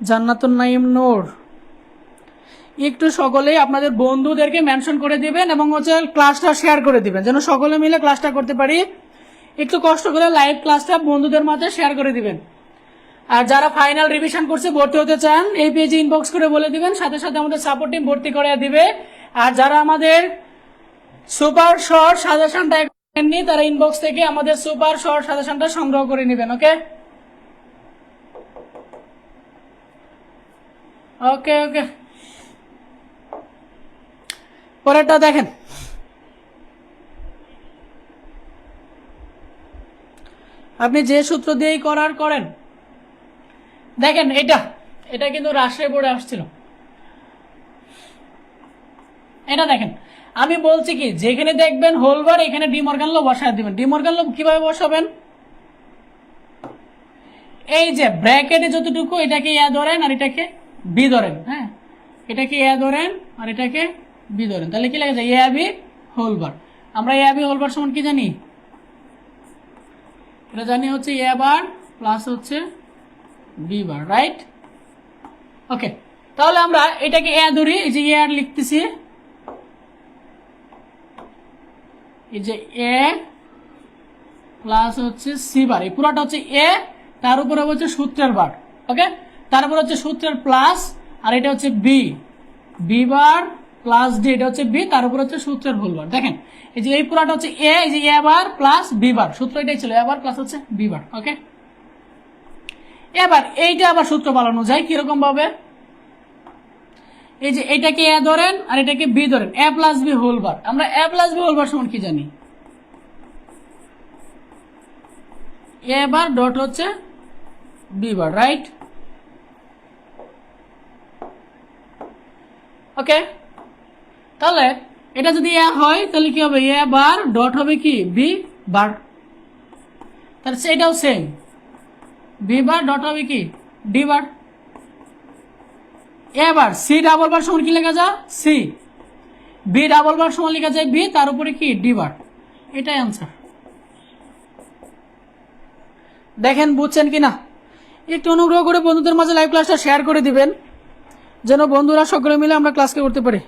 A: জান্নাতুন নাইম নূর। একটু সকলেই আপনাদের বন্ধুদেরকে মেনশন করে দিবেন এবং হচ্ছে ক্লাসটা শেয়ার করে দিবেন, যেন সকলে মিলে ক্লাসটা করতে পারি। একটু কষ্ট করে লাইভ ক্লাসটা বন্ধুদের মাঝে শেয়ার করে দিবেন। আর যারা ফাইনাল রিভিশন করছে, ভর্তি হতে চান, এই পেজে ইনবক্স করে বলে দিবেন, সাথে সাথে আমাদের সাপোর্ট টিম ভর্তি করে দিবে। আর যারা আমাদের সুপার শর্ট সাজেশনটা নেননি তারা ইনবক্স থেকে আমাদের সুপার শর্ট সাজেশনটা সংগ্রহ করে নেবেন। ওকে ওকে ওকে, পরেরটা দেখেন। আপনি যে সূত্র দিয়েই করার করেন। দেখেন এটা এটা কিন্তু রাজশাহী বোর্ডে আসছিল। এটা দেখেন, আমি বলছি কি, যেখানে দেখবেন হোলবার এখানে ডি মর্গান ল বসায় দিবেন। ডি মর্গান ল কিভাবে বসাবেন? এই যে ব্র্যাকেটে যতটুকু এটাকে এ ধরেন আর এটাকে বি ধরেন, হ্যাঁ এটাকে এ ধরেন আর এটাকে বি ধরেন, তাহলে কি লেখা যায় এ বি হোল বার। আমরা এ বি হোল বার সমান কি জানি, এটা জানি হচ্ছে এ বার প্লাস হচ্ছে বি বার, রাইট? ওকে, তাহলে আমরা এটাকে এ ধরি, এই যে এ আর লিখতেছি, এই যে এ প্লাস হচ্ছে সি বার, এই পুরোটা হচ্ছে এ, তার উপরে হচ্ছে সূত্রের বার, ওকে, তারপর হচ্ছে সূত্রের প্লাস, আর এটা হচ্ছে B, B bar plus D, এটা হচ্ছে বি, তার উপর হচ্ছে সূত্রের হোল বার। দেখেন এই যে এই পুরোটা হচ্ছে এ, এই যে এ বার প্লাস বি বার, সূত্র এটাই ছিল এ বার প্লাস হচ্ছে বি বার, ওকে। এবার এইটা আবার সূত্র বানানো যায় কিরকম ভাবে, এই যে এটাকে এ ধরেন আর এটাকে বি ধরেন, এ প্লাস বি হোল বার। আমরা A plus B whole bar সমান কি জানি, এ বার ডট হচ্ছে বি বার, রাইট? ওকে, তাহলে এটা যদি এ হয় তাহলে কি হবে, এ বার ডট হবে কি বি বার, তাহলে সেটাও সেম, বি বার ডট হবে কি ডি বার। এবার সি ডাবল বার সমান কি লেখা যায় সি, বি ডাবল বার সমান লেখা যায় বি, তার উপরে কি ডি বার, এটাই আনসার। দেখেন বুঝছেন কিনা, একটু অনুগ্রহ করে বন্ধুদের মাঝে লাইভ ক্লাসটা শেয়ার করে দিবেন, যেন বন্ধুরা সকলে মিলে আমরা ক্লাসকে করতে পারি।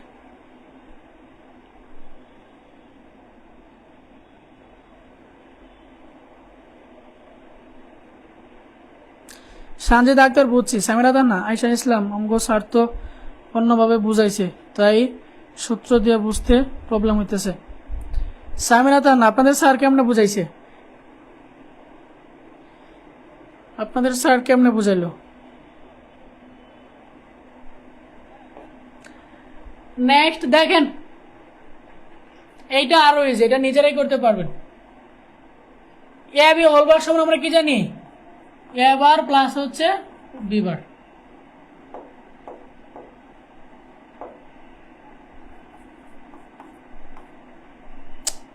A: সানজিদ আক্তার বুঝছি, সামিরাদার না, আয়শা ইসলাম আমগো স্যার তো অন্যভাবে বুঝাইছে, তাই সূত্র দিয়ে বুঝতে প্রবলেম হইতেছে। সামিরাদার না, আপনাদের স্যার কেমনে বুঝাইছে, আপনাদের স্যার কেমনে বুঝাইলো? নেক্সট দেখেন, এইটা আরো ইজি, এটা নিজেরাই করতে পারবেন। এ বি হোল বার সমান আমরা কি জানি, এ বার প্লাস হচ্ছে বি বার,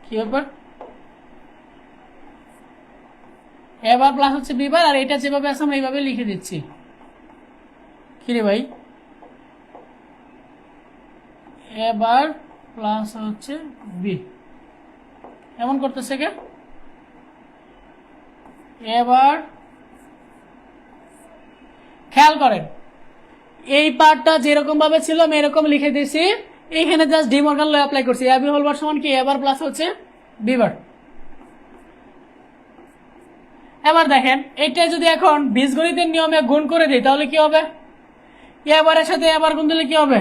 A: কি ব্যাপার, এ বার প্লাস হচ্ছে বি বার, আর এটা যেভাবে আছে আমরা এইভাবে লিখে দিচ্ছি। কি রে ভাই, এ বার প্লাস হচ্ছে বি, এমন করতেছে কে, এবার খেয়াল করেন এই পার্টটা যেরকম ভাবে ছিল আমি এরকম লিখে দিয়েছি, এইখানে just De Morgan law apply করছি, এ বি হোল বার সমান কি এ বার প্লাস হচ্ছে বি বার। এবার দেখেন এটা যদি এখন বীজগণিতের নিয়মে গুণ করে দিই তাহলে কি হবে, এবারের সাথে এবার গুণ দিলে কি হবে,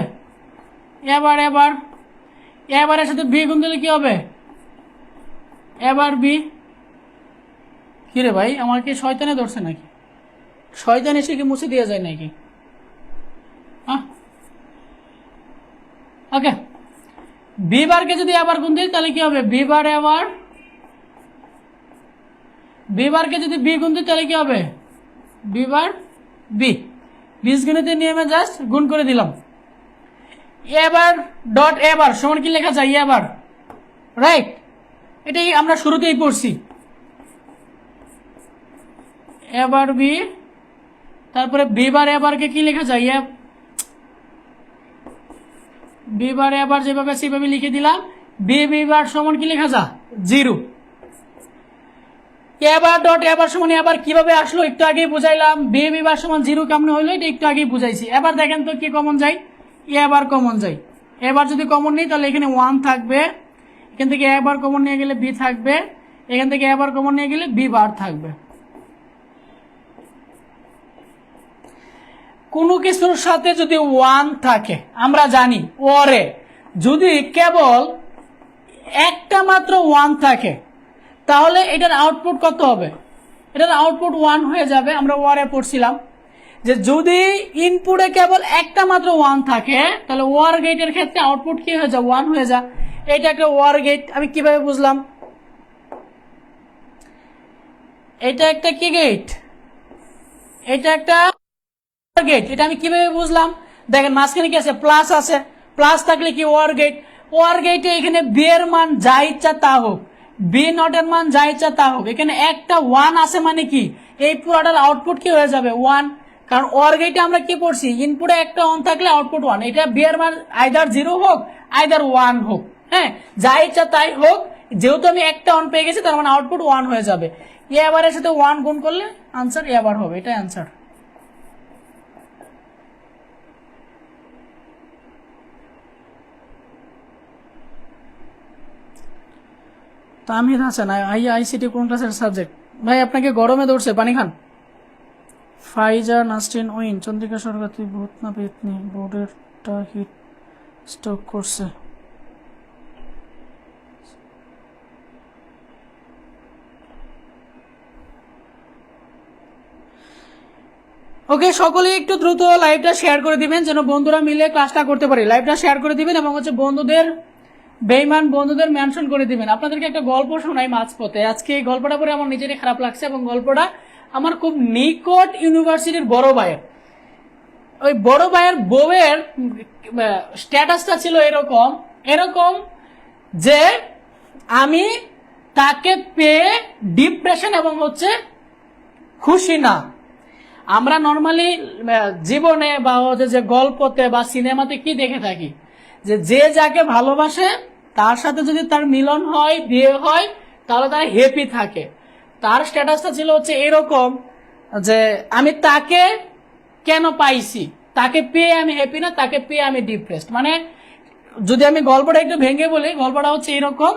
A: এবার এবার এবারের সাথে বি গুণ দিলে কি হবে, এবার বি। কি রে ভাই, আমার কি শয়তানে ধরছে নাকি, শয়তান এসে কি মুছে দিয়ে যায় নাকি? ওকে, বি বারকে যদি আবার গুণ দিই তাহলে কি হবে, বি বার এবার, বি বারকে যদি বি গুণ দিই তাহলে কি হবে, বি বার বি। বীজগণিতের নিয়মে জাস্ট গুণ করে দিলাম। এবার ডট এবার সমান কি লেখা যায়, এবার, রাইট? এটাই আমরা শুরুতেই পড়ছি, এবার বি, তারপরে বি বার এবারকে কি লেখা যায়, বি বার এবার যেভাবে সেভাবে লিখে দিলাম, বি বি বার সমান কি লেখা যায় 0। এবার ডট এবার সমান এবার কিভাবে আসলো একটু আগেই বুঝাইলাম, বি বি বার সমান 0 কেমন হইলো এটা একটু আগেই বুঝাইছি। এবার দেখেন তো কি কমন যায়, এবার কমন যায়, এবার যদি কমন নেই তাহলে এখানে 1 থাকবে, এখান থেকে এবার কমন নিয়ে গেলে বি থাকবে, এখান থেকে এবার কমন নিয়ে গেলে বি বার থাকবে। কোনো কিছুর সাথে যদি 1 থাকে আমরা জানি ওরে যদি কেবল একটা মাত্র 1 থাকে তাহলে এটার আউটপুট কত হবে, এটার আউটপুট 1 হয়ে যাবে। আমরা ওরে পড়ছিলাম যে যদি ইনপুটে কেবল একটা মাত্র 1 থাকে তাহলে ওয়ার গেটের ক্ষেত্রে আউটপুট কি হয়ে যায়, 1 হয়ে যায়। এটা একটা ওয়ার গেট, আমি কিভাবে বুঝলাম, এটা একটা কি গেট, এটা একটা গেট, এটা আমি কিভাবে বুঝলাম, দেখেন মাঝখানে কি আছে, প্লাস আছে, প্লাস থাকলে কি ওয়ার গেট, ওয়ার গেটে এখানে বি এর মান যা ইচ্ছা তা হোক, বি নট এর মান যা ইচ্ছা তা হোক, এখানে একটা 1 আছে মানে কি এই পুরোটার আউটপুট কি হয়ে যাবে 1, কারণ অর গেটে আমরা কি পড়ছি ইনপুটে একটা অন থাকলে আউটপুট 1, এটা বি এর মান আইদার 0 হোক আইদার 1 হোক, হ্যাঁ যা ইচ্ছা তাই হোক, যেহেতু আমি একটা অন পেয়ে গেছি তার মানে আউটপুট 1 হয়ে যাবে। এ আবারের সাথে 1 গুণ করলে আনসার এ আবার হবে, এটাই আনসার। তামির হাসান, আইসিটি কোন ক্লাসের সাবজেক্ট? ভাই আপনাকে গরমে ধরছে, পানি খান। ফাইজা নাসরিন উইন, চন্দ্রিকা সরকার, তুই ভূত না পেতনি, বোর্ডেরটা হিট স্টক করছে। ওকে, সকলেই একটু দ্রুত লাইভটা শেয়ার করে দিবেন যেন বন্ধুরা মিলে ক্লাসটা করতে পারি। লাইভটা শেয়ার করে দিবেন এবং হচ্ছে বন্ধুদের, বেইমান বন্ধুদের মেনশন করে দিবেন। আপনাদেরকে একটা গল্প শোনাই মাঝপথে। আজকে এই গল্পটা পরে আমার নিজেরই খারাপ লাগছে এবং গল্পটা আমার খুব নিকট ইউনিভার্সিটির বড় ভাইয়ের। ওই বড় ভাইয়ের বউয়ের স্ট্যাটাসটা ছিল এরকম এরকম যে আমি তাকে পেয়ে ডিপ্রেশন এবং হচ্ছে খুশি না। আমরা নর্মালি জীবনে বা হচ্ছে যে গল্পতে বা সিনেমাতে কি দেখে থাকি, যে যে যাকে ভালোবাসে তার সাথে যদি তার মিলন হয়, বিয়ে হয়, তাহলে তারা হ্যাপি থাকে। তার স্ট্যাটাসটা ছিল হচ্ছে এরকম যে আমি তাকে কেন পাইছি, তাকে পেয়ে আমি হ্যাপি না, তাকে পেয়ে আমি ডিপ্রেসড। মানে যদি আমি গল্পটা একটু ভেঙে বলি, গল্পটা হচ্ছে এরকম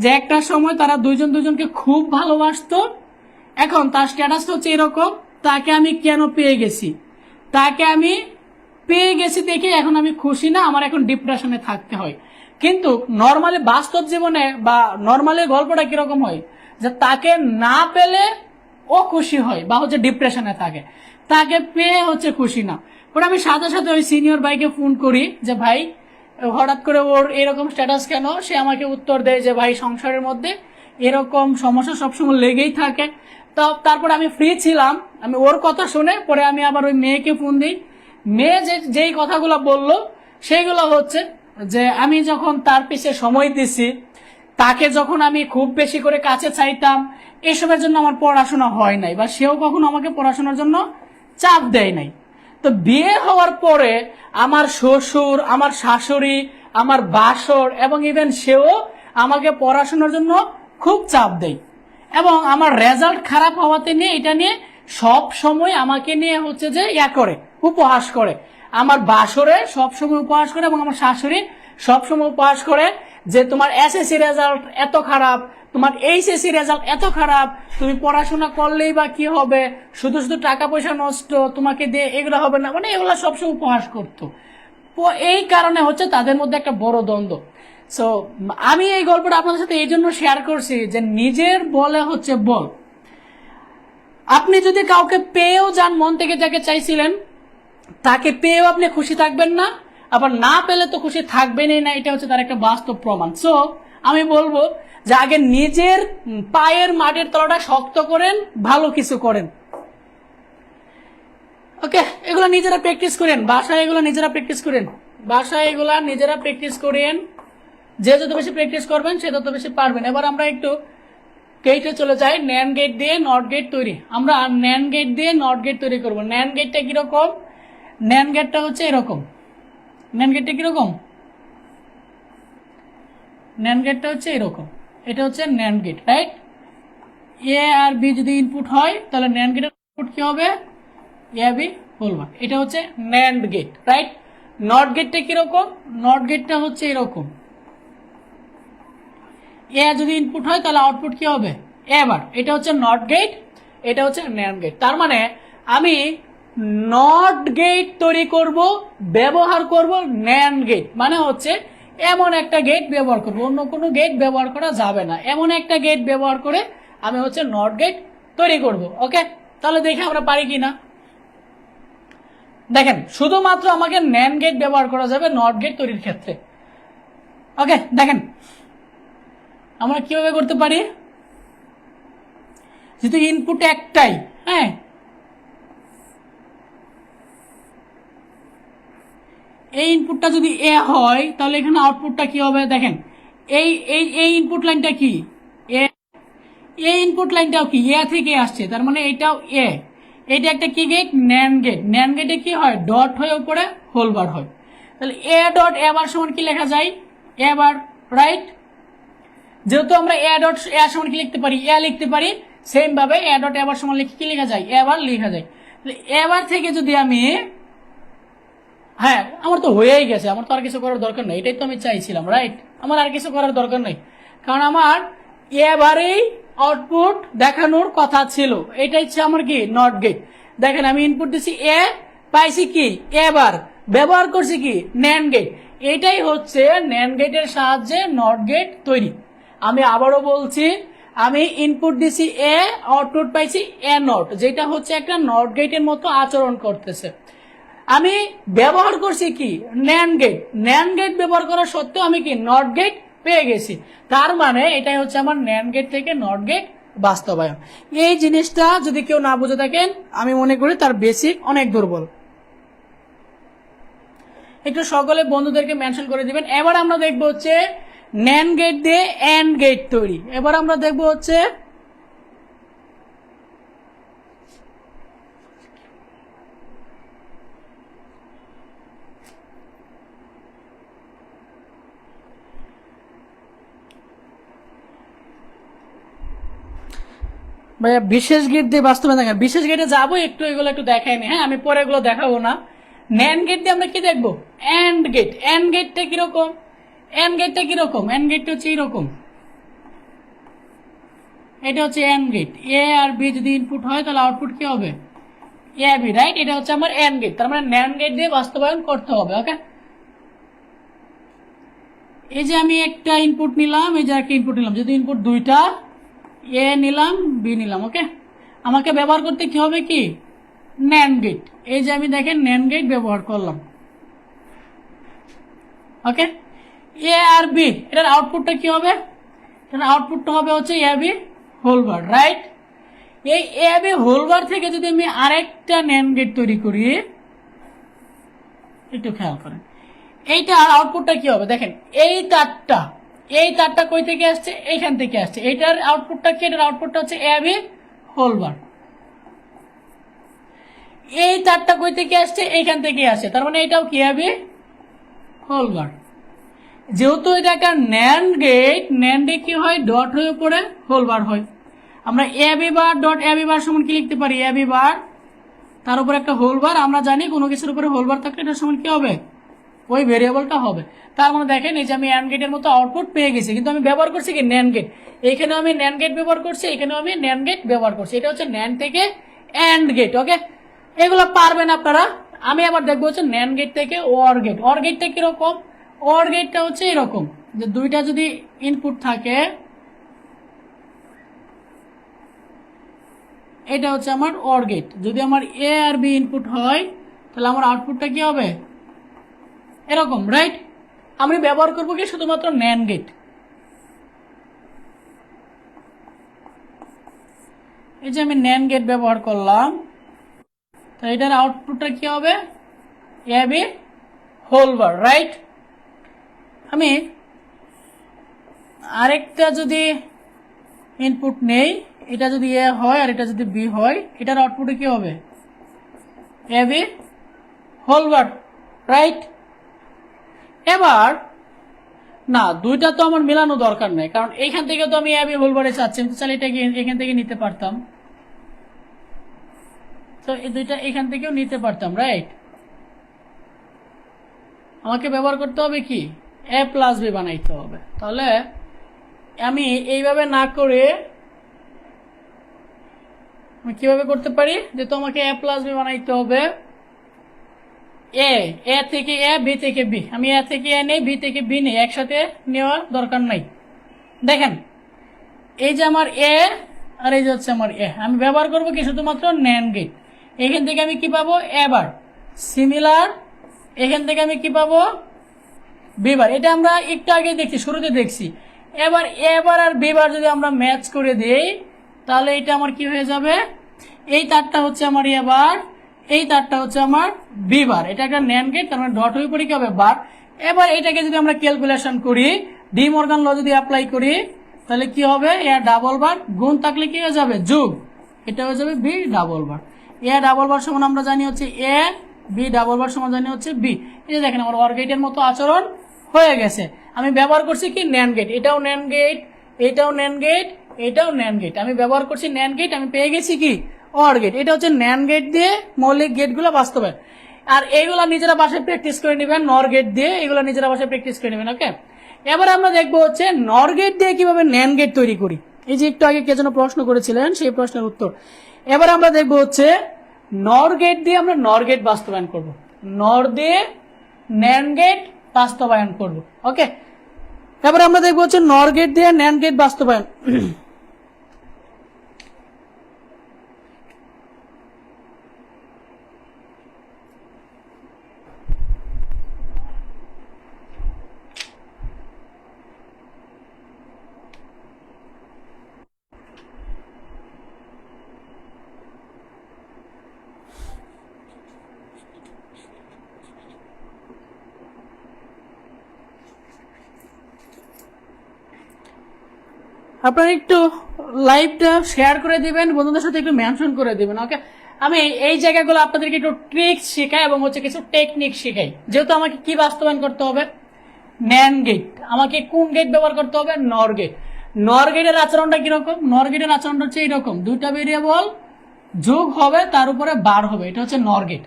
A: যে একটা সময় তারা দুজনকে খুব ভালোবাসতো। এখন তার স্ট্যাটাসটা হচ্ছে এরকম, তাকে আমি কেন পেয়ে গেছি, তাকে আমি পেয়ে গেছি দেখে এখন আমি খুশি না, আমার এখন ডিপ্রেশনে থাকতে হয়। কিন্তু নর্মালি বাস্তব জীবনে বা নর্মালি গল্পটা কিরকম হয়, যে তাকে না পেলে ও খুশি হয় বা হচ্ছে ডিপ্রেশনে থাকে, তাকে পেয়ে হচ্ছে খুশি না। পরে আমি সাথে সাথে ওই সিনিয়র ভাইকে ফোন করি যে ভাই হঠাৎ করে ওর এরকম স্ট্যাটাস কেন? সে আমাকে উত্তর দেয় যে ভাই সংসারের মধ্যে এরকম সমস্যা সবসময় লেগেই থাকে। তো তারপরে আমি ফ্রি ছিলাম, আমি ওর কথা শুনে পরে আমি আবার ওই মেয়েকে ফোন দিই। মেয়ে যেই কথাগুলো বললো সেইগুলো হচ্ছে যে আমি যখন তার পিছে সময় দিছি, তাকে যখন আমি খুব বেশি করে কাছে চাইতাম, এসবের জন্য আমার পড়াশোনা হয় নাই বা সেও কখনো আমাকে পড়াশোনার জন্য চাপ দেয় নাই। তো বিয়ে হওয়ার পরে আমার শ্বশুর, আমার শাশুড়ি, আমার বাসর এবং ইভেন সেও আমাকে পড়াশোনার জন্য খুব চাপ দেয় এবং আমার রেজাল্ট খারাপ হওয়াতে নিয়ে এটা নিয়ে সব সময় আমাকে নিয়ে হচ্ছে যে করে উপহাস করে। আমার বাসরে সবসময় উপহাস করে এবং আমার শাশুড়ি সবসময় উপহাস করে যে তোমার এসএসসি রেজাল্ট এত খারাপ, তোমার এইচএসসি রেজাল্ট এত খারাপ, তুমি পড়াশোনা করলেই বা কি হবে, শুধু শুধু টাকা পয়সা নষ্ট, তোমাকে দিয়ে এগুলো হবে না, মানে এগুলো সবসময় উপহাস করতো। এই কারণে হচ্ছে তাদের মধ্যে একটা বড় দ্বন্দ্ব। সো আমি এই গল্পটা আপনাদের সাথে এই জন্য শেয়ার করছি যে নিজের বলে হচ্ছে বল। আপনি যদি কাউকে পেয়েও যান, মন থেকে যাকে চাইছিলেন তাকে পেয়েও আপনি খুশি থাকবেন না, আবার না পেলে তো খুশি থাকবেনই না, এটা হচ্ছে তার একটা বাস্তব প্রমাণ। সো আমি বলবো যে আগে নিজের পায়ের মাটির তলাটা শক্ত করেন, ভালো কিছু করেন। ওকে, এগুলো নিজেরা প্র্যাকটিস করেন বাসায়, এগুলো নিজেরা প্র্যাকটিস করেন বাসায়, এগুলা নিজেরা প্র্যাকটিস করেন। যে যত বেশি প্র্যাকটিস করবেন সে তত বেশি পারবেন। এবার আমরা একটু গেটে চলে যাই। ন্যান্ড গেট দিয়ে নট গেট তৈরি, আমরা ন্যান্ড গেট দিয়ে নট গেট তৈরি করবো। ন্যান্ড গেটটা কিরকম? ন্যান্ড গেটটা হচ্ছে এরকম। ন্যান্ড গেটটা কিরকম? ন্যান্ড গেটটা হচ্ছে এরকম। এটা হচ্ছে ন্যান্ড গেট, রাইট? এ আর বি যদি ইনপুট হয় তাহলে ন্যান্ড গেটের আউটপুট কি হবে? এ বি বলবা। এটা হচ্ছে ন্যান্ড গেট, রাইট? নট গেটটা কিরকম? নট গেটটা হচ্ছে এরকম। এ যদি ইনপুট হয় তাহলে আউটপুট কি হবে? এবার এটা হচ্ছে নট গেট, এটা হচ্ছে ন্যান্ড গেট। তার মানে আমি নট গেট তৈরি করব, ব্যবহার করব ন্যান্ড গেট, মানে হচ্ছে এমন একটা গেট ব্যবহার করব, অন্য কোনো গেট ব্যবহার করা যাবে না। এমন একটা গেট ব্যবহার করে আমি হচ্ছে নট গেট তৈরি করব। ওকে, তাহলে দেখে আমরা পারি কিনা দেখেন। শুধুমাত্র আমাকে ন্যান্ড গেট ব্যবহার করা যাবে নট গেট তৈরির ক্ষেত্রে। ওকে, দেখেন আমরা কিভাবে করতে পারি। যেহেতু ইনপুট একটাই, হ্যাঁ, এই ইনপুটটা যদি এ হয় তাহলে এখানে আউটপুটটা কি হবে? দেখেন এই এই এই ইনপুট লাইনটা কি? এ, এই ইনপুট লাইনটাও কি এ থেকে আসছে, তার মানে এটাও এ। এটা একটা কি গেট, ন্যান্ড গেট। ন্যান্ড গেটে কি হয়, ডট হয়ে উপরে হোল বার হয়। তাহলে এ ডট এ বার সমান কি লেখা যায়, এ বার, রাইট। যেহেতু আমরা এ ডট এ সমান কি লিখতে পারি, এ লিখতে পারি, সেম ভাবে এ ডট এ বার সমান লিখে কি লেখা যায়, এ বার লেখা যায়। তাহলে এ বার থেকে যদি আমি, হ্যাঁ আমার তো হয়েই গেছে, আমার তো আর কিছু করার দরকার নেই, এটাই তো আমি চাইছিলাম, রাইট। আমার আর কিছু করার দরকার নেই, কারণ আমার এবারেই আউটপুট দেখানোর কথা ছিল। এটা হচ্ছে আমার কি নট গেট। দেখেন আমি ইনপুট দিচ্ছি এ, পাইছি কি এবার, ব্যবহার করছি কি ন্যান্ড গেট। এটাই হচ্ছে ন্যান্ড গেটের সাহায্যে নট গেট তৈরি। আমি আবারও বলছি, আমি ইনপুট দিছি এ, আউটপুট পাইছি এ নট, যেটা হচ্ছে একটা নট গেটের মতো আচরণ করতেছে। আমি ব্যবহার করছি কি ন্যান্ড গেট। ন্যান্ড গেট ব্যবহার করা সত্ত্বেও আমি কি নট গেট পেয়ে গেছি। তার মানে এটাই হচ্ছে আমার ন্যান্ড গেট থেকে নট গেট বাস্তবায়ন। এই জিনিসটা যদি কেউ না বুঝে থাকেন, আমি মনে করি তার বেসিক অনেক দুর্বল। একটু সকলে বন্ধুদেরকে মেনশন করে দিবেন। এবার আমরা দেখবো হচ্ছে ন্যান্ড গেট দিয়ে এন্ড গেট তৈরি। এবার আমরা দেখবো হচ্ছে ভাইয়া বিশেষ গেট দিয়ে বাস্তবায়ন দেখেন, বিশেষ গেটে যাবো একটু, এগুলো একটু দেখাই নি, হ্যাঁ আমি পরে এগুলো দেখাবো না। ন্যান্ড গেট দিয়ে আমরা কি দেখবো, এন্ড গেট। এন্ড গেটটা কিরকম, এন্ড গেটটা কিরকম, এন্ড গেটটা হচ্ছে এরকম, এটা হচ্ছে এন্ড গেট। এ আর বি যদি ইনপুট হয় তাহলে আউটপুট কি হবে, এ বি, রাইট। এটা হচ্ছে আমার এন্ড গেট, তার মানে ন্যান্ড গেট দিয়ে বাস্তবায়ন করতে হবে। ওকে, এই যে আমি একটা ইনপুট নিলাম, এই যে একটা ইনপুট নিলাম, যদি ইনপুট দুইটা, এ নিলাম বি নিলাম, ওকে। আমাকে ব্যবহার করতে কি হবে কি ন্যান্ড গেট। এই যে আমি দেখেন ন্যান্ড গেট ব্যবহার করলাম, ওকে। এ আর বি, এটার আউটপুটটা কি হবে, এটার আউটপুটটা হবে হচ্ছে A B whole bar, right. এই এ বি হোল বার থেকে যদি আমি আরেকটা ন্যান্ড গেট তৈরি করি, একটু খেয়াল করেন, এইটার আউটপুটটা কি হবে দেখেন, এই তারটা কই থেকে আসছে, এইখান থেকে আসছে। এইটার আউটপুটটা কি, এটার আউটপুটটা হচ্ছে এ বি হোল বার। এই তারটা কই থেকে আসছে, এইখান থেকে আসছে, তার মানে এটাও কি এ বি হোল বার। যেহেতু এটা একটা ন্যান্ড গেট, ন্যান্ডে কি হয়, ডট হয়ে উপরে হোল বার হয়। আমরা A B bar dot A B bar সমান কি লিখতে পারি, এ বি বার তার উপর একটা হোল বার। আমরা জানি কোনো কিছুর উপরে হোল বার থাকলে এটার সমান কি হবে, ওই ভেরিয়েবলটা হবে। তার মানে দেখেন এই যে আমি অ্যান্ড গেটের মতো আউটপুট পেয়ে গেছি, কিন্তু আমি ব্যবহার করছি কি ন্যান্ড গেট। এইখানে আমি ন্যান্ড গেট ব্যবহার করছি, এখানেও আমি ন্যান্ড গেট ব্যবহার করছি। এটা হচ্ছে ন্যান্ড থেকে অ্যান্ড গেট, ওকে। এগুলো পারবেন আপনারা। আমি আবার দেখবো হচ্ছে ন্যান্ড গেট থেকে ওর গেট। ওর গেটটা কিরকম, ওর গেটটা হচ্ছে এরকম, যে দুইটা যদি ইনপুট থাকে, এটা হচ্ছে আমার ওর গেট। যদি আমার এ আর বি ইনপুট হয় তাহলে আমার আউটপুটটা কি হবে, এরকম, রাইট। আমি ব্যবহার করবো কি শুধুমাত্র ন্যান্ড গেট। এই যে আমি ন্যান্ড গেট ব্যবহার করলাম, তো এটার আউটপুটটা কি হবে, A B whole bar, right. আমি আরেকটা যদি ইনপুট নেই, এটা যদি এ হয় আর এটা যদি বি হয়, এটার আউটপুটে কি হবে, A B whole bar, right. এবার না, দুইটা তো আমার মেলানো দরকার নেই, কারণ এইখান থেকে তো আমি এ বি হোল বারে চাচ্ছি, আমি তো চাইলে এটা এখান থেকে নিতে পারতাম, তো এই দুইটা এখান থেকেও নিতে পারতাম, রাইট। আমাকে ব্যবহার করতে হবে কি এ প্লাস বি বানাইতে হবে। তাহলে আমি এইভাবে না করে আমি কিভাবে করতে পারি, যে তোমাকে এ প্লাস বি বানাইতে হবে, এ থেকে এ, বি থেকে বি। আমি এ থেকে এ নেই, বি থেকে বি নেই, একসাথে নেওয়ার দরকার নাই। দেখেন এই যে আমার এ আর এই যে হচ্ছে আমার এ, আমি ব্যবহার করবো কি শুধুমাত্র ন্যান্ড গেট। এখান থেকে আমি কি পাবো, এবার সিমিলার, এখান থেকে আমি কি পাবো, বিবার। এটা আমরা একটু আগে দেখছি, শুরুতে দেখছি। এবার আর বিবার যদি আমরা ম্যাচ করে দেই, তাহলে এটা আমার কি হয়ে যাবে, এই তারটা হচ্ছে আমার এবার, এই তারটা হচ্ছে আমার বিবার। এটা একটা ন্যান্ড গেট, তার মানে ডট হয়ে পড়ে কি হবে বার। এবার এটাকে যদি আমরা ক্যালকুলেশন করি, ডি মর্গান ল যদি অ্যাপ্লাই করি, তাহলে কি হবে, এ ডাবল বার গুণ থাকলে কি হয়ে যাবে, যোগ, এটা হয়ে যাবে B double bar. A double bar সমান আমরা জানি হচ্ছে এ, বি ডাবল বার সমান জানি হচ্ছে বি। এই যে দেখেন আমার অর গেটের মতো আচরণ হয়ে গেছে। আমি ব্যবহার করছি কি ন্যান্ড গেট, এটাও ন্যান্ড গেট, এটাও ন্যান্ড গেট, এটাও ন্যান্ড গেট, আমি ব্যবহার করছি ন্যান্ড গেট, আমি পেয়ে গেছি কি অর গেট। এটা হচ্ছে ন্যান্ড গেট দিয়ে মৌলিক গেটগুলো বাস্তবায়ন। আর এইগুলা নিজেরা বাসায় প্র্যাকটিস করে নেবেন, নর গেট দিয়ে এগুলো নিজেরা বাসায় প্র্যাকটিস করে নেবেন। ওকে, এবার আমরা দেখবো হচ্ছে নর গেট দিয়ে কিভাবে ন্যান্ড গেট তৈরি করি। এই যে একটু আগে কে যেন প্রশ্ন করেছিলেন, সেই প্রশ্নের উত্তর। এবার আমরা দেখবো হচ্ছে নর গেট দিয়ে আমরা নর গেট বাস্তবায়ন করব, নর দিয়ে ন্যান্ড গেট বাস্তবায়ন করব। ওকে, এবার আমরা দেখবো হচ্ছে নর গেট দিয়ে ন্যান্ড গেট বাস্তবায়ন। আপনারা একটু লাইভটা শেয়ার করে দিবেন, বন্ধুদের সাথে একটু মেনশন করে দিবেন। ওকে, আমি এই জায়গাগুলো আপনাদেরকে একটু ট্রিক্স শেখাই এবং হচ্ছে কিছু টেকনিক শেখাই। যেহেতু আমাকে কি বাস্তবায়ন করতে হবে, ন্যান্ড গেট, আমাকে কোন গেট ব্যবহার করতে হবে, নর গেট। নর গেটের আচরণটা কিরকম, নর গেটের আচরণটা হচ্ছে এইরকম, দুইটা ভেরিয়েবল যোগ হবে তার উপরে বার হবে, এটা হচ্ছে নর গেট।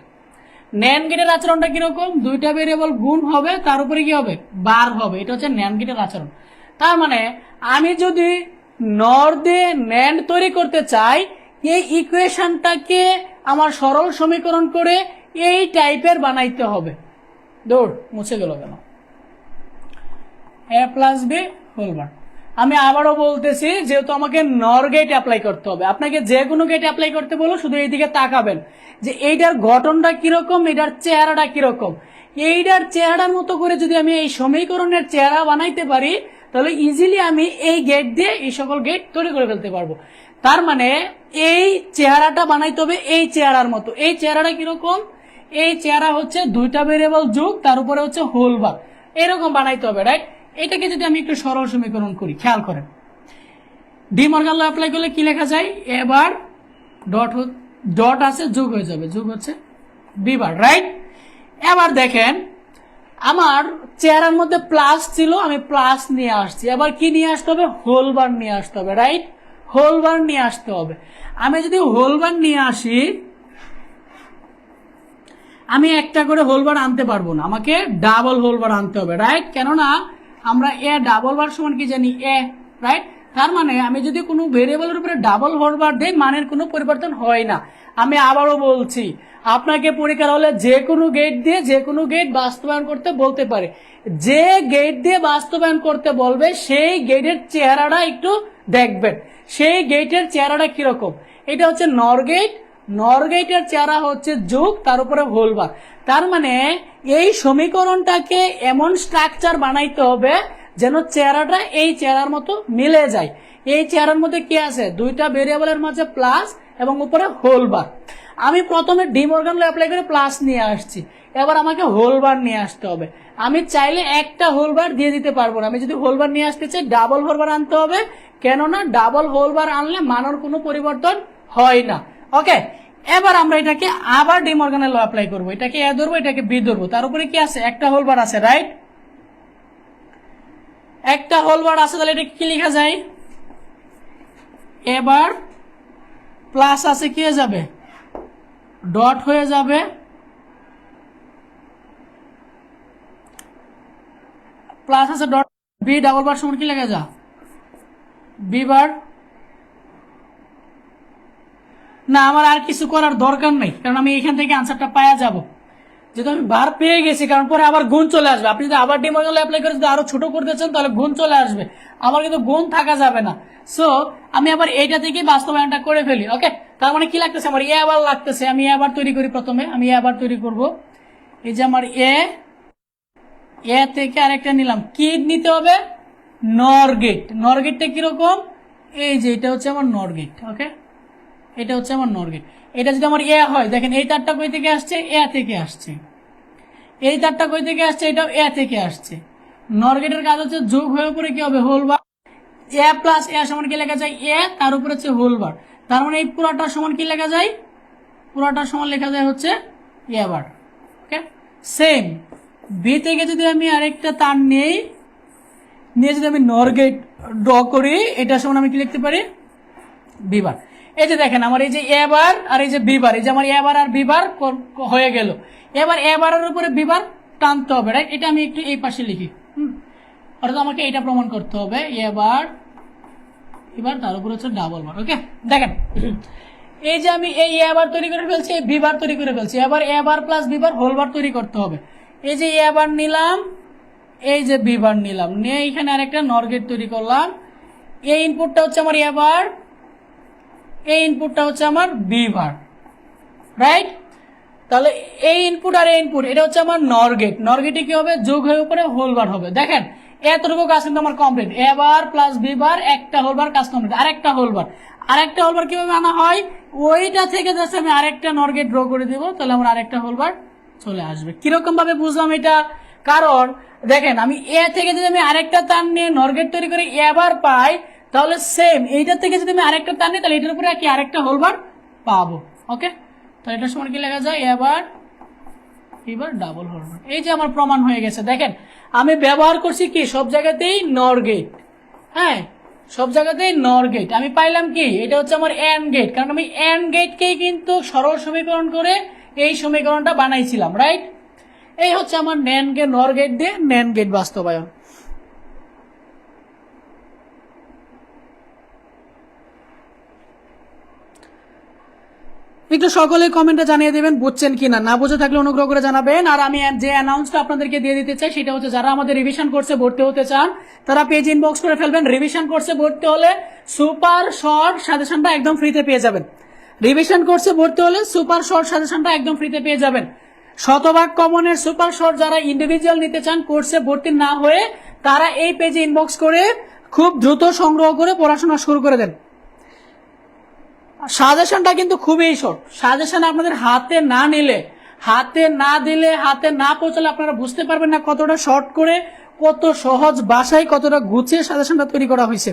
A: ন্যান্ড গেটের আচরণটা কিরকম, দুইটা ভেরিয়েবল গুণ হবে তার উপরে কি হবে, বার হবে, এটা হচ্ছে ন্যান্ড গেটের আচরণ। তার মানে আমি যদি নর দিয়ে ন্যান্ড তৈরি করতে চাই, এই ইকুয়েশনটাকে আমার সরল সমীকরণ করে এই টাইপের বানাইতে হবে। দৌড় মুছে গেল কেন, এ প্লাস বি হোল বার। আমি আবারও বলতেছি, যেহেতু আমাকে নর গেট অ্যাপ্লাই করতে হবে, আপনাকে যে কোনো গেট অ্যাপ্লাই করতে বলো, শুধু এইদিকে তাকাবেন যে এইটার গঠনটা কিরকম, এইটার চেহারাটা কিরকম। এইটার চেহারার মতো করে যদি আমি এই সমীকরণের চেহারা বানাইতে পারি, তাহলে ইজিলি আমি এই গেট দিয়ে এই সকল গেট তৈরি করে ফেলতে পারবো। তার মানে এই চেহারাটা বানাইতে হবে এই চেহারার মতো। এই চেহারাটা কিরকম, এই চেহারা হচ্ছে দুইটা ভেরিয়েবল যোগ তার উপরে হচ্ছে হোল বার, এরকম বানাইতে হবে, রাইট। এটাকে যদি আমি একটু সরল সমীকরণ করি, খেয়াল করেন, ডি মর্গান ল অ্যাপ্লাই করলে কি লেখা যায়, এবার ডট ডট আছে, যোগ হয়ে যাবে, যোগ হচ্ছে বি বার, রাইট। এবার দেখেন আমার চেহারার মধ্যে প্লাস ছিল, আমি প্লাস নিয়ে আসছি, এবার কি নিয়ে আসতে হবে, হোল বার নিয়ে আসতে হবে, রাইট, হোল বার নিয়ে আসতে হবে। আমি যদি হোল বার নিয়ে আসি, আমি একটা করে হোল বার আনতে পারবো না, আমাকে ডাবল হোল বার আনতে হবে, রাইট। কেননা আমরা এ ডাবল বার সমান কি জানি, এ, রাইট। তার মানে আমি যদি কোনো ভেরিয়েবলের উপরে ডাবল হোল বার দেই, মানের কোনো পরিবর্তন হয় না। আমি আবারও বলছি, আপনাকে পরীক্ষার হলে যে কোনো গেট দিয়ে যে কোনো গেট বাস্তবায়ন করতে বলতে পারে, যে গেট দিয়ে বাস্তবায়ন করতে বলবে সেই গেটের চেহারাটা একটু দেখবেন, সেই গেটের চেহারাটা কিরকম। এটা হচ্ছে নর গেট, নর গেটের চেহারা হচ্ছে যোগ তার উপরে হোল বার। তার মানে এই সমীকরণটাকে এমন স্ট্রাকচার বানাইতে হবে যেন চেহারাটা এই চেহারার মতো মিলে যায়। এই চেহারার মধ্যে কি আছে, দুইটা ভেরিয়েবলের মাঝে প্লাস এবং উপরে হোল বার। আমি প্রথমে ডি মর্গান ল অ্যাপ্লাই করে প্লাস নিয়ে আসছি, এবার আমাকে হোল বার নিয়ে আসতে হবে। আমি চাইলে একটা হোল বার দিয়ে দিতে পারবো না, আমি যদি হোল বার নিয়ে আসতে চাই ডাবল হোল বার আনতে হবে, কেননা ডাবল হোল বার আনলে মানের কোনো পরিবর্তন হয় না। ওকে, এবার আমরা এটাকে আবার ডি মর্গানের ল অ্যাপ্লাই করবো, এটাকে এ ধরবো, এটাকে বি ধরবো, তার উপরে কি আছে, একটা হোল বার আছে, রাইট, একটা হোল বার আছে, তাহলে এটা কি লেখা যায়, এবার প্লাস আছে, কি হয়ে যাবে, ডট হয়ে যাবে, প্লাস আছে ডট, বি ডাবল বার সমান কি লেখা যা, বি বার। না, আমার আর কিছু করার দরকার নেই, কারণ আমি এখান থেকে আনসারটা পাওয়া যাব, যেহেতু আমি বার পেয়ে গেছি। কারণ পরে আবার গুণ চলে আসবে, আপনি যদি আবার ডি মর্গান অ্যাপ্লাই করে যদি আরো ছোট করতে চান তাহলে গুণ চলে আসবে, আমার কিন্তু গুণ থাকা যাবে না। সো আমি আবার এইটা থেকে বাস্তবায়নটা করে ফেলি। ওকে, তার মানে কি লাগতেছে, আমার এ আবার লাগতেছে, আমি এ আবার তৈরি করি, প্রথমে আমি এ আবার তৈরি করব। এই যে আমার এ থেকে আরেকটা নিলাম, কি নিতে হবে, নর গেট। নর গেটটা কিরকম, এই যে এটা হচ্ছে আমার নর গেট। ওকে, এটা হচ্ছে আমার নর গেট। এটা যদি আমার এ হয়, দেখেন এই তারটা কই থেকে আসছে, এ থেকে আসছে, এই তারটা কই থেকে আসছে, এটাও এ থেকে আসছে। নর গেটের কাজ হচ্ছে যোগ হয়ে পরে কি হবে, হোল বার। এ প্লাস এ সমান কি লেখা যায় এ, তার উপরে হচ্ছে হোল বার, তার মানে এই পুরাটা সমান কি লেখা যায়, পুরাটা সমান লেখা যায় হচ্ছে এ বার। ওকে, সেম বি থেকে যদি আমি আরেকটা তার নেই, নিয়ে যদি আমি নর গেট ড্র করি, এটা সমান আমি কি লিখতে পারি বি বার। এই যে দেখেন আমার এই যে এ বার আর এই যে বি বার, এই যে আমার এ বার আর বি বার হয়ে গেল। এবার এ বারের উপরে বি বার টানতে হবে, রাইট? এটা আমি একটু এই পাশে লিখি, অর্থাৎ আমাকে এটা প্রমাণ করতে হবে এ বার এবার তার উপরে হচ্ছে ডাবল বার। ওকে, দেখেন এই যে আমি এই এ বার তৈরি করে ফেলছি, এই বি বার তৈরি করে ফেলছি, এবার A bar plus B bar whole bar তৈরি করতে হবে। এই যে এ বার নিলাম, এই যে বি বার নিলাম, নিয়ে এখানে আরেকটা নর গেট তৈরি করলাম। এই ইনপুটটা হচ্ছে আমার এ বার, এই ইনপুটটা হচ্ছে আমার বি বার, রাইট? তাহলে এই ইনপুট আর এই ইনপুট এটা হচ্ছে আমার নর গেট, নর গেটে কি হবে যোগ হয়ে উপরে হোল বার হবে। দেখেন এতটুকু কাজ কিন্তু আমার কমপ্লিট, এ বার প্লাস বি বার একটা হোল বার কাজ কমপ্লিট। আরেকটা হোল বার, আরেকটা হোল বার কিভাবে আনা হয়, ওইটা থেকে জাস্ট আমি আরেকটা নর গেট ড্র করে দিব, তাহলে আমার আরেকটা হোল বার চলে আসবে। কিরকম ভাবে বুঝলাম এটা, কারণ দেখেন আমি এ থেকে যদি আমি আরেকটা তার নিয়ে নর গেট তৈরি করে এ বার পাই, তাহলে সেম এইটার থেকে যদি আমি আরেকটা তার নিই, তাহলে এটার উপরে কি আরেকটা হোল বার পাবো। ওকে, তাহলে এটার সময় কি লেখা যায় এবার এবার ডাবল হোল বার। এই যে আমার প্রমাণ হয়ে গেছে। দেখেন আমি ব্যবহার করছি কি সব জায়গাতেই নর গেট, হ্যাঁ সব জায়গাতেই নর গেট। আমি পাইলাম কি এটা হচ্ছে আমার এন্ড গেট, কারণ আমি এন্ড গেটকেই কিন্তু সরল সমীকরণ করে এই সমীকরণটা বানাইছিলাম, রাইট? এই হচ্ছে আমার ন্যান্ড গেট, নর গেট দিয়ে ন্যান্ড গেট বাস্তবায়ন। একটু সকলে কমেন্টে জানিয়ে দেবেন বুঝছেন কিনা, না বুঝে থাকলে অনুগ্রহ করে জানাবেন। আর আমি যে অ্যানাউন্সটা আপনাদেরকে দিয়ে দিতে চাই সেটা হচ্ছে যারা আমাদের রিভিশন কোর্সে ভর্তি হতে চান তারা পেজ ইনবক্স করে ফেলবেন। রিভিশন কোর্সে ভর্তি হলে সুপার শর্ট সাজেশনটা একদম ফ্রিতে পেয়ে যাবেন। রিভিশন কোর্সে ভর্তি হলে সুপার শর্ট সাজেশনটা একদম ফ্রিতে পেয়ে যাবেন। শতভাগ কমনের সুপার শর্ট যারা ইন্ডিভিজুয়াল নিতে চান কোর্সে ভর্তি না হয়ে, তারা এই পেজে ইনবক্স করে খুব দ্রুত সংগ্রহ করে পড়াশোনা শুরু করে দেন। সাজেশনটা কিন্তু খুবই শর্ট, সাজেশন আপনাদের হাতে না নিলে, হাতে না দিলে, হাতে না পৌঁছালে আপনারা বুঝতে পারবেন না কতটা শর্ট করে, কত সহজ ভাষায়, কতটা গুছিয়ে সাজেশনটা তৈরি করা হয়েছে।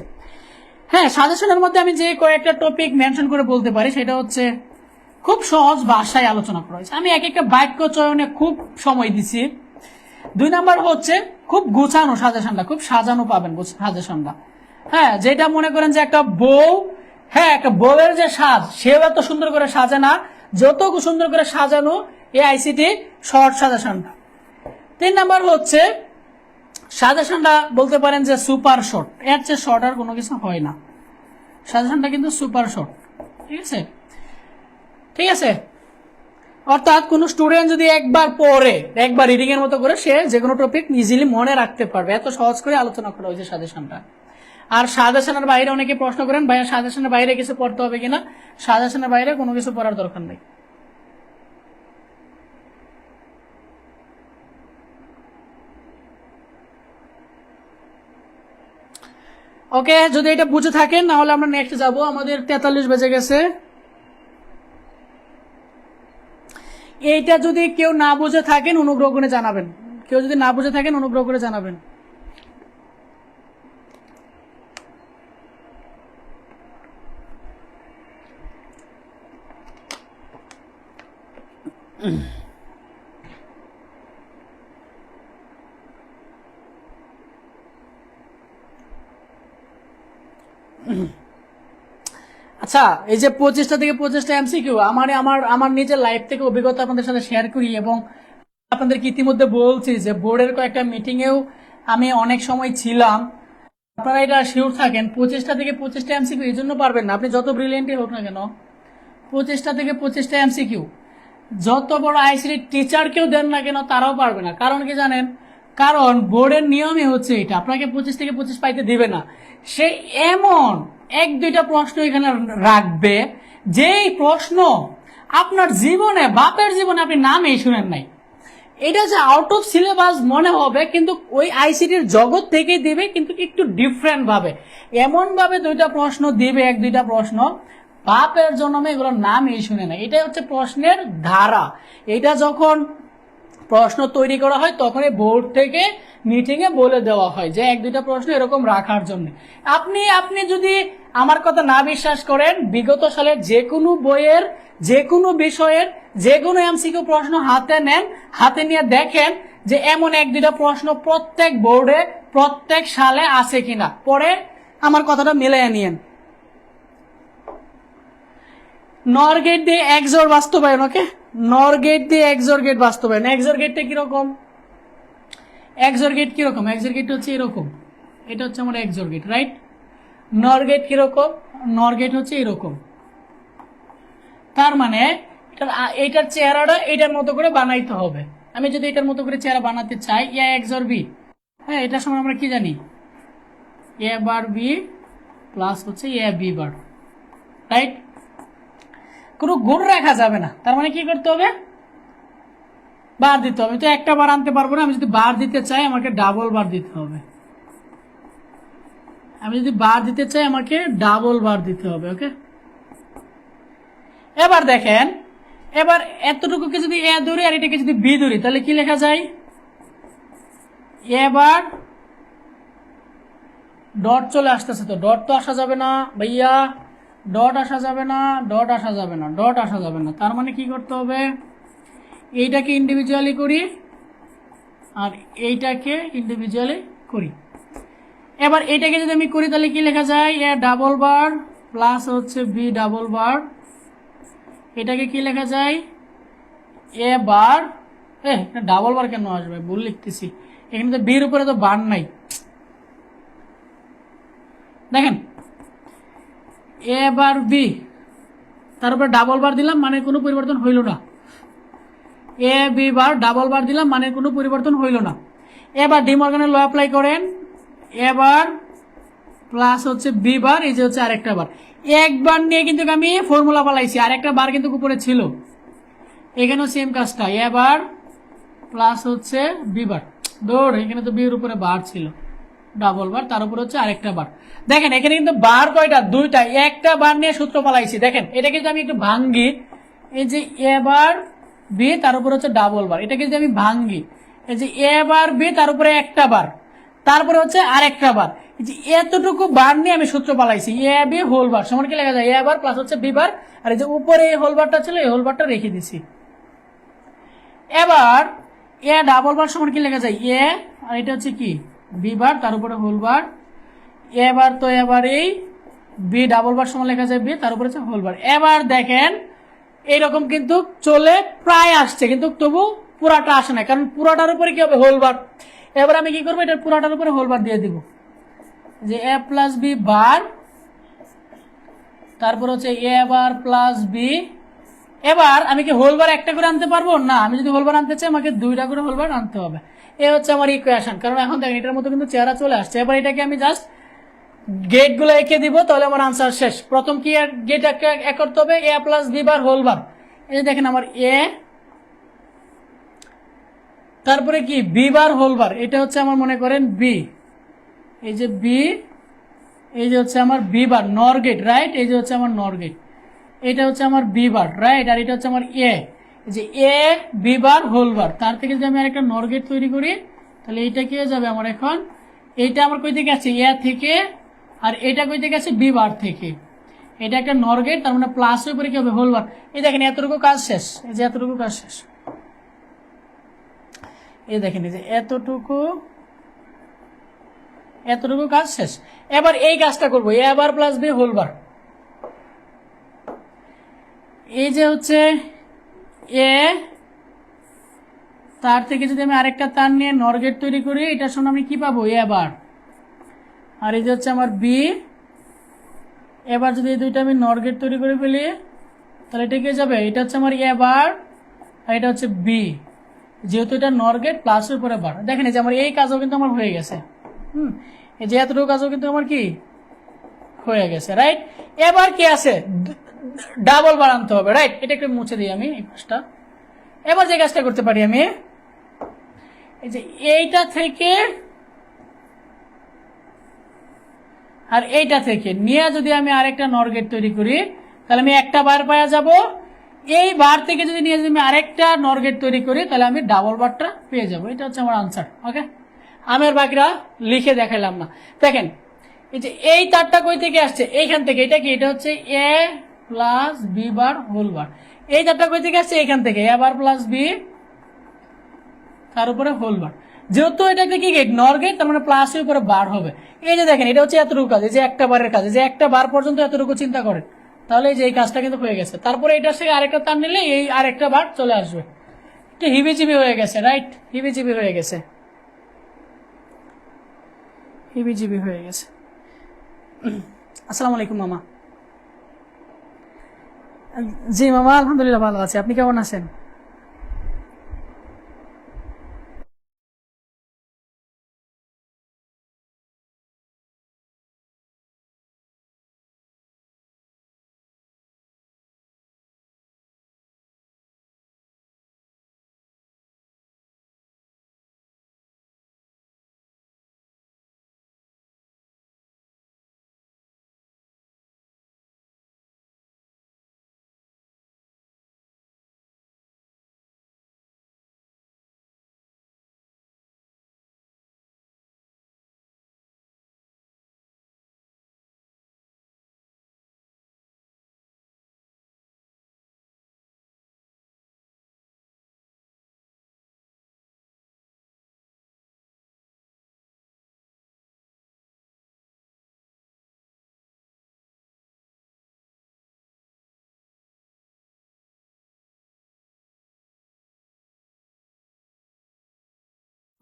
A: হ্যাঁ, সাজেশনের মধ্যে আমি যে কয়েকটা টপিক মেনশন করে বলতে পারি সেটা হচ্ছে খুব সহজ ভাষায় আলোচনা করা হয়েছে। আমি এক একটা বাক্য চয়নে খুব সময় দিছি। 2 নাম্বার হচ্ছে খুব গুছানো সাজেশনটা, খুব সাজানো পাবেন সাজেশনটা। হ্যাঁ, যেটা মনে করেন যে একটা বউ, হ্যাঁ একটা বউয়ের যে সাজ সেও এত সুন্দর করে সাজে না, যত সুন্দর করে সাজানো এই আইসিটি শর্ট সাজেশনটা। 3 নাম্বার হচ্ছে সাজেশনটা বলতে পারেন যে সুপার শর্ট, এর চেয়ে শর্ট আর কোনো কিছু হয় না, সাজেশনটা কিন্তু সুপার শর্ট। ঠিক আছে, ঠিক আছে। অর্থাৎ কোন স্টুডেন্ট যদি একবার পড়ে, একবার রিডিং এর মতো করে, সে যে কোনো টপিক ইজিলি মনে রাখতে পারবে, এত সহজ করে আলোচনা করা হয়েছে সাজেশনটা। আর সাজেশনের বাইরে অনেকে প্রশ্ন করেন ভাইয়া সাজেশনের বাইরে কিছু পড়তে হবে কিনা, সাজেশনের বাইরে কোনো কিছু পড়ার দরকার নেই। ওকে, যদি এটা বুঝে থাকেন তাহলে আমরা নেক্সট যাব। আমাদের 43 বেজে গেছে। এইটা যদি কেউ না বুঝে থাকেন অনুগ্রহ করে জানাবেন, কেউ যদি না বুঝে থাকেন অনুগ্রহ করে জানাবেন। আচ্ছা, এই যে 25টা থেকে 25টা এমসিকিউ আমার নিজের লাইফ থেকে অভিজ্ঞতা আপনাদের সাথে শেয়ার করি, এবং আপনাদেরকে ইতিমধ্যে বলছি যে বোর্ডের কয়েকটা মিটিংয়েও আমি অনেক সময় ছিলাম। আপনারা এটা শিওর থাকেন 25টা থেকে 25টা এমসিকিউ এই জন্য পারবেন না, আপনি যত ব্রিলিয়েন্টই হোক না কেন 25টা থেকে 25টা এমসিকিউ যত বড় আইসিটি টিচার কেউ দেন না কেন তারাও পারবে না। কারণ কি জানেন, কারণ বোর্ডের নিয়মই হচ্ছে এটা, আপনাকে 25 থেকে 25 পাইতে দিবে না। সে এমন 1-2টা প্রশ্ন এখানে রাখবে যেই প্রশ্ন আপনার জীবনে, বাপের জীবনে আপনি নামই শুনেন নাই। এটা যে আউট অফ সিলেবাস মনে হবে, কিন্তু ওই আইসিটির জগৎ থেকে দিবে, কিন্তু একটু ডিফারেন্ট ভাবে, এমন ভাবে 2টা প্রশ্ন দিবে, 1-2টা প্রশ্ন বাপের জন্মে এগুলোর নামই শুনে নাই। এটা হচ্ছে প্রশ্নের ধারা। এটা যখন প্রশ্ন তৈরি করা হয় তখনই বোর্ড থেকে মিটিং এ বলে দেওয়া হয় যে 1-2টা প্রশ্ন এরকম রাখার জন্য। আপনি যদি আমার কথা না বিশ্বাস করেন, বিগত সালের যে কোনো বইয়ের যে কোনো বিষয়ের যে কোনো এমসিকিউ প্রশ্ন হাতে নেন, হাতে নিয়ে দেখেন যে এমন 1-2টা প্রশ্ন প্রত্যেক বোর্ডে প্রত্যেক সালে আছে কিনা, পরে আমার কথাটা মিলিয়ে নিয়েন। নর গেট দিয়ে এক্সর বাস্তবায়ন, ওকে, নর গেট দিয়ে এক্সর গেট বাস্তবায়ন। এক্সর গেটটা কিরকম? এক্সর গেট কিরকম? এক্সর গেট হচ্ছে এরকম, এটা হচ্ছে আমার এক্সর গেট, রাইট? নর গেট কিরকম? নর গেট হচ্ছে এরকম। তার মানে এইটার চেহারাটা এটার মতো করে বানাইতে হবে। আমি যদি এটার মতো করে চেহারা বানাতে চাই, এ এক্সর বি, হ্যাঁ, এটার সময় আমরা কি জানি? এ বার বি প্লাস হচ্ছে এ বি বার, রাইট? কোনো গুণ রাখা যাবে না। তার মানে কি করতে হবে? বার দিতে হবে। তো একটা বার আনতে পারবো না, আমি যদি বার দিতে চাই আমাকে ডাবল বার দিতে হবে। আমি যদি বার দিতে চাই আমাকে ডাবল বার দিতে হবে, ওকে। এবার দেখেন, এবার এতটুকুকে যদি এ ধরি আর এটাকে যদি বি ধরি, তাহলে কি লেখা যায়? এবার ডট চলে আসতেছে, তো ডট তো আসা যাবে না ভাইয়া, ডট আসা যাবে না, ডট আসা যাবে না, ডট আসা যাবে না। তার মানে কি করতে হবে? এইটাকে ইন্ডিভিজুয়ালি করি আর এইটাকে ইন্ডিভিজুয়ালি করি। এবার এইটাকে যদি আমি করি তাহলে কি লেখা যায়? এ ডাবল বার প্লাস হচ্ছে বি ডাবল বার। এটাকে কি লেখা যায়? এ বার, ডাবল বার কেন আসবে? ভুল লিখতেছি, এখানে তো বির উপরে তো বার নাই। দেখেন, এ বার বি, তার উপরে ডাবল বার দিলাম, মানে কোনো পরিবর্তন হইল না। এ বি বার ডাবল বার দিলাম, মানে কোনো পরিবর্তন হইল না। এবার ডি মর্গানের ল অ্যাপ্লাই করেন, এবার প্লাস হচ্ছে বি বার, এই যে হচ্ছে আরেকটা বার। একবার নিয়ে কিন্তু আমি ফর্মুলা পালাইছি, আরেকটা বার কিন্তু উপরে ছিল। এখানেও সেম কাজটা, এবার প্লাস হচ্ছে বি বার, দৌড়, এখানে তো বির উপরে বার ছিল, ডাবল বার, তার উপরে হচ্ছে আরেকটা বার। দেখেন এখানে কিন্তু বার কয়টা? 2টা। একটা বার নিয়ে সূত্র পালাইছি। দেখেন এটা কিন্তু আমি একটু ভাঙ্গি, এই যে এ বার বি তার উপরে হচ্ছে ডাবল বার, এটাকে যদি আমি ভাঙ্গি, এই যে এ বার বি তার উপরে একটা বার, তারপরে হচ্ছে আরেকটা বার, এই যে এতটুকু বার নিয়ে আমি সূত্র পালাইছি। এ বি হোল বার সমান কি লেখা যায়? এ বার প্লাস হচ্ছে বি বার, আর এই যে উপরে এই হোল বারটা ছিল, এই হোল বারটা রেখে দিছি। এবার এ ডাবল বার সমান কি লেখা যায়? এ আর এটা হচ্ছে কি? বি বার, তার উপরে হোল বার। এবার তো এবার এই বি ডাবল বার সমান লেখা যায় বি, তার উপরে হচ্ছে হোল বার। এবার দেখেন এইরকম কিন্তু চলে প্রায় আসছে, কিন্তু তবু পুরাটা আসে না, কারণ পুরাটার উপরে কি হবে? Whole bar. এবার আমি কি করবো? এটার পুরাটার উপরে হোল বার দিয়ে দিব, যে এ প্লাস বি বার, তারপর হচ্ছে এ বার প্লাস বি। এবার আমি কি হোল বার একটা করে আনতে পারবো না? আমি যদি হোল বার আনতে চাই আমাকে 2টা করে হোল বার আনতে হবে। এ হচ্ছে আমার ইকুয়েশন, কারণ এখন দেখেন এটার মতো কিন্তু চেহারা চলে আসছে। এবার এটাকে আমি জাস্ট গেট গুলো এঁকে দিব, তাহলে আমার আনসার শেষ। প্রথম কি গেট এক করতে হবে? A plus B bar whole bar. এই যে দেখেন আমার এ, তারপরে কি বি বার হোল বার, এটা হচ্ছে আমার মনে করেন বি, এই যে বি, এই যে হচ্ছে আমার বি বার নর গেট, রাইট? এই যে হচ্ছে আমার নর গেট, এটা হচ্ছে আমার বি বার, রাইট? আর এটা হচ্ছে আমার এ, যে এ বি বার হোল বার। তার থেকে যদি আমি আরেকটা নর গেট তৈরি করি, তাহলে এইটা কি হয়ে যাবে আমার? এখন এইটা আমার কই থেকে আছে? এ থেকে, আর এটা কই থেকে আছে? বি বার থেকে। এটা একটা নর গেট, তার মানে প্লাস এর উপরে কি হবে? Whole bar. এই দেখেন এতটুকু কাজ শেষ, এই যে এতটুকু কাজ শেষ, এই দেখেন এই যে এতটুকু কাজ শেষ। এবার এই কাজটা করবো, এ bar plus B whole bar. এই যে হচ্ছে এ, তার থেকে যদি আমি আরেকটা তার নিয়ে নর গেট তৈরি করি, এটার সঙ্গে আমি কি পাবো? এ বার। আর এই যে হচ্ছে আমার বি। এবার যদি এই দুইটা আমি নর গেট তৈরি করে ফেলি, তাহলে এটা কি যাবে? এটা হচ্ছে আমার এ বার, আর এটা হচ্ছে বি, যেহেতু এটা নর গেট প্লাসের উপরে বার। দেখেন এই যে আমার এই কাজও কিন্তু আমার হয়ে গেছে। এই যে এতটুকু কাজও কিন্তু আমার কি হয়ে গেছে, রাইট? এবার কি আছে? ডাবল বার আনতে হবে, রাইট? এটা একটু মুছে দিই আমি এই কাজটা। এবার যে কাজটা করতে পারি আমি, এই যে এইটা থেকে আর এইটা থেকে নিয়ে যদি আমি আরেকটা নর গেট তৈরি করি, তাহলে আমি একটা বার পাওয়া যাব। এই বার থেকে যদি নিয়ে যদি আমি আরেকটা নর গেট তৈরি করি, তাহলে আমি ডাবল বারটা পেয়ে যাব। এটা হচ্ছে আমার আনসার, ওকে? আমি আর বাকিরা লিখে দেখাইলাম না। দেখেন এই যে এই তারটা কই থেকে আসছে, এইখান থেকে। এটা কি? এটা হচ্ছে A plus B bar whole bar. এই তারটা কই থেকে আসছে? এইখান থেকে এ বার প্লাস বি তার উপরে হোল বার। যেহেতু এটা একটা কি গেট? নর গেট, তার মানে প্লাসের উপরে বার হবে। এই যে দেখেন এটা হচ্ছে এতটুকু কাজ, এই যে একটা বারের কাজ, যে একটা বার পর্যন্ত এতটুকু চিন্তা করেন, তাহলে এই যে এই কাজটা কিন্তু হয়ে গেছে। তারপরে এটার থেকে আরেকটা তার নিলে এই আরেকটা বার চলে আসবে। এটা হিবিজিবি হয়ে গেছে, রাইট? হিবিজিবি হয়ে গেছে, হিবিজিবি হয়ে গেছে। আসসালামু আলাইকুম মামা। জি মামা, আলহামদুলিল্লাহ ভালো আছে, আপনি কেমন আছেন?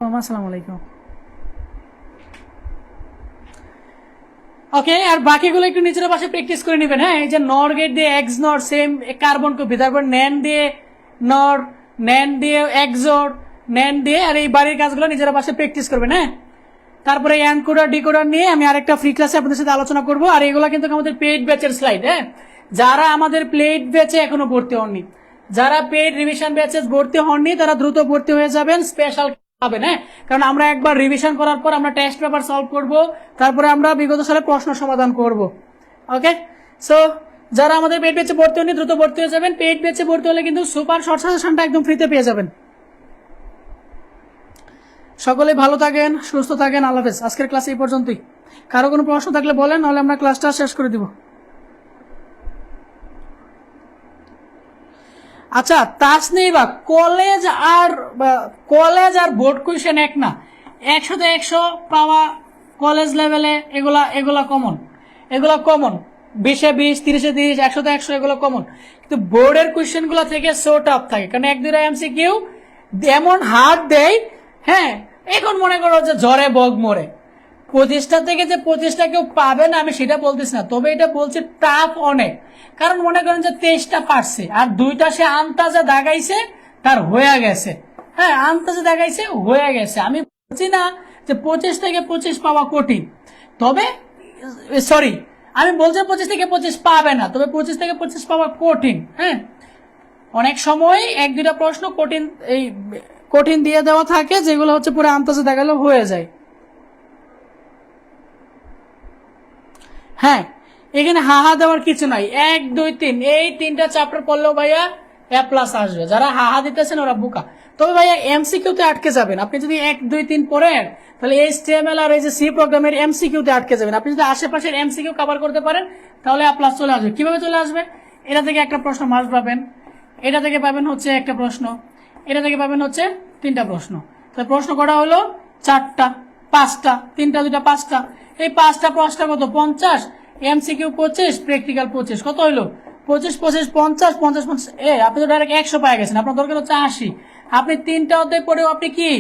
A: মামা আসসালামু আলাইকুম। ওকে, আর বাকিগুলো একটু নিজের পাশে প্র্যাকটিস করে নেবেন। হ্যাঁ, এই যে নর গেট দিয়ে এক্স নর সেম কার্বন কপি, তারপর ন্যান দিয়ে নর, ন্যান দিয়ে এক্সোর, ন্যান দিয়ে, আর এই বাড়ির কাজগুলো নিজের পাশে প্র্যাকটিস করবেন। হ্যাঁ, তারপরে এনকোডার ডিকোডার নিয়ে আমি আরেকটা ফ্রি ক্লাসে আপনাদের সাথে আলোচনা করব। আর এগুলো কিন্তু আমাদের পেইড ব্যাচের স্লাইড। হ্যাঁ, যারা আমাদের পেইড ব্যাচে এখনো ভর্তি হননি, যারা পেইড রিভিশন ব্যাচে ভর্তি হননি, তারা দ্রুত ভর্তি হয়ে যাবেন, স্পেশাল পাবেন। হ্যাঁ, কারণ আমরা একবার রিভিশন করার পর আমরা টেস্ট পেপার সলভ করব, তারপরে আমরা বিগত সালে প্রশ্ন সমাধান করব। ওকে, সো যারা আমাদের পেইড ব্যাচে ভর্তি হননি দ্রুত ভর্তি হয়ে যাবেন। পেইড ব্যাচে ভর্তি হলে কিন্তু সুপার শর্ট সাজেশনটা একদম ফ্রিতে পেয়ে যাবেন। সকলে ভালো থাকেন, সুস্থ থাকেন, আল্লাহ হাফেজ। আজকের ক্লাস এই পর্যন্তই। কারো কোনো প্রশ্ন থাকলে বলেন, নাহলে আমরা ক্লাসটা শেষ করে দিব। আচ্ছা, তাসনিবা, কলেজ আর বোর্ড কোয়েশ্চেন এক না। 100-100 পাওয়া কলেজ লেভেলে এগুলা এগুলা কমন, এগুলা কমন। 20-এ 20, 30-এ 30, 100-তে 100 এগুলো কমন। কিন্তু বোর্ডের কোয়েশ্চেন গুলো থেকে সো টাফ থাকে, কারণ 1-2টা এমসিকিউ এমন হার্ড দেয়। হ্যাঁ, এখন মনে করো যে ঝড়ে বগ মরে, 25টা থেকে যে 25টা কেউ পাবে না আমি সেটা বলতেছি না, তবে এটা বলছি টাফ অনেক। কারণ মনে করেন যে 23টা পারছে আর 2টা সে আন্তাজে দাগাইছে, তার হয়ে গেছে। হ্যাঁ, আন্তাজে দাগাইছে, হয়ে গেছে। আমি বলছি না যে 25 থেকে 25 পাওয়া কঠিন, তবে সরি, আমি বলছি 25 থেকে 25 পাবে না, তবে 25 থেকে 25 পাওয়া কঠিন। হ্যাঁ, অনেক সময় 1-2টা প্রশ্ন কঠিন দিয়ে দেওয়া থাকে, যেগুলো হচ্ছে পুরো আন্তাজে দেখালে হয়ে যায়। হ্যাঁ, এখানে হাহা দেওয়ার কিছু নাই। 1, 2, 3 এই 3টা চ্যাপ্টার পড়লেও ভাইয়া এ প্লাস আসবে। যারা হাহা দিতেছেন ওরা বোকা। তবে ভাইয়া এমসিকিউতে আটকে যাবেন। আপনি যদি 1, 2, 3 পড়েন, তাহলে HTML আর এই যে সি প্রোগ্রামের এমসিকিউতে আটকে যাবেন। আপনি যদি আশেপাশের এমসিকিউ কভার করতে পারেন, তাহলে এ প্লাস চলে আসবে। কিভাবে চলে আসবে? এটা থেকে একটা প্রশ্ন মাস্ট পাবেন, এটা থেকে পাবেন হচ্ছে একটা প্রশ্ন, এটা থেকে পাবেন হচ্ছে 3টা প্রশ্ন। তাহলে প্রশ্ন করা হলো 4টা, 5টা, 3টা 2টা 5টা। এই 5টা প্রশ্ন কত? 50, এমসিকিউ 25, প্র্যাকটিক্যাল 25, কত হইলো? 25, 25, 50, 50, 50। আপনি তো ডাইরেক্ট 100 পেয়ে গেছেন, আপনার দরকার হচ্ছে 80। আপনি 3টা অধ্যায় পড়েও আপনি কি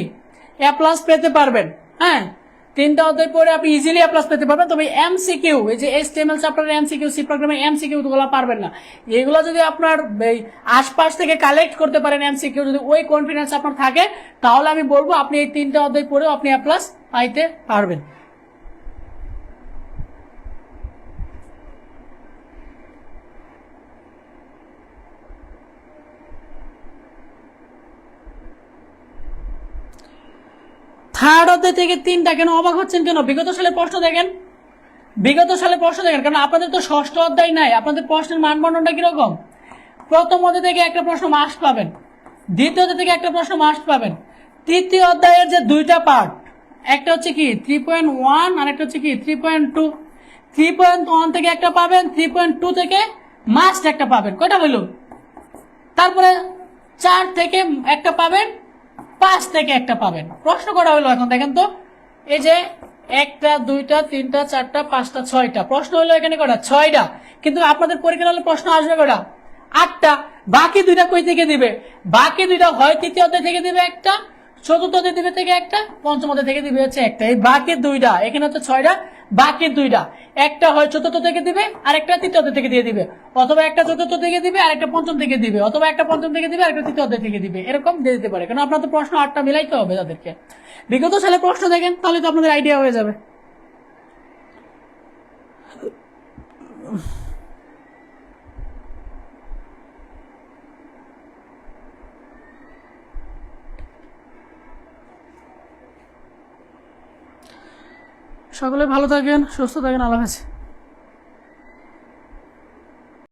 A: এ প্লাস পেতে পারবেন। হ্যাঁ, 3টা অধ্যায় পড়ে আপনি ইজিলি এ প্লাস পেতে পারবেন। তবে এমসিকিউ, এই যে HTML চ্যাপ্টারের এমসিকিউ, সি প্রোগ্রামের এমসিকিউ গুলো পারবেন না। এগুলো যদি আপনার এই আশপাশ থেকে কালেক্ট করতে পারেন এমসিকিউ, যদি ওই কনফিডেন্স আপনার থাকে, তাহলে আমি বলবো আপনি এই 3টা অধ্যায় পড়েও আপনি এ প্লাস পাইতে পারবেন। থার্ড অধ্যায় থেকে 3টা কেন? অবাক হচ্ছেন কেন? বিগত সালের প্রশ্ন দেখেন, বিগত সালে প্রশ্ন দেখেন, কারণ আপনাদের তো ষষ্ঠ অধ্যায় নাই। আপনাদের প্রশ্নের মানদণ্ডটা কিরকম? প্রথম অধ্যায় থেকে একটা প্রশ্ন মাস্ট পাবেন, দ্বিতীয় অধ্যায় থেকে একটা প্রশ্ন মাস্ট পাবেন, তৃতীয় অধ্যায়ের যে 2টা পার্ট, একটা হচ্ছে কি 3.1 আর একটা হচ্ছে কি 3.2। 3.1 থেকে একটা পাবেন, 3.2 থেকে মাস্ট একটা পাবেন, কয়টা হইল? তারপরে 4 থেকে একটা পাবেন, 5 থেকে একটা পাবেন। প্রশ্ন করা হলো, এখন দেখেন তো, এই যে 1টা 2টা 3টা 4টা 5টা 6টা প্রশ্ন হলো, এখানে কটা? 6টা। কিন্তু আপনাদের পরীক্ষা হলে প্রশ্ন আসবে কটা? 8টা। বাকি 2টা কই থেকে দিবে? বাকি 2টা হয় তৃতীয় অধ্যায় থেকে দিবে একটা, চতুর্থ অধ্যায় দিবে থেকে একটা, পঞ্চম অধ্যায় থেকে দিবে হচ্ছে একটা। এই বাকি 2টা, এখানে হচ্ছে 6টা, বাকি 2টা একটা হয় চতুর্থ থেকে দিবে আর একটা তৃতীয় অধ্যায় থেকে দিয়ে দিবে, অথবা একটা চতুর্থ থেকে দিবে আর একটা পঞ্চম থেকে দিবে, অথবা একটা পঞ্চম থেকে দিবে আর একটা তৃতীয় অধ্যায় থেকে দিবে, এরকম দিয়ে দিতে পারে। কারণ আপনার তো প্রশ্ন 8টা মিলাইতে হবে তাদেরকে। বিগত সালে প্রশ্ন দেখেন, তাহলে তো আপনাদের আইডিয়া হয়ে যাবে। সকলে ভালো থাকেন, সুস্থ থাকেন, আল্লাহ হাফেজ।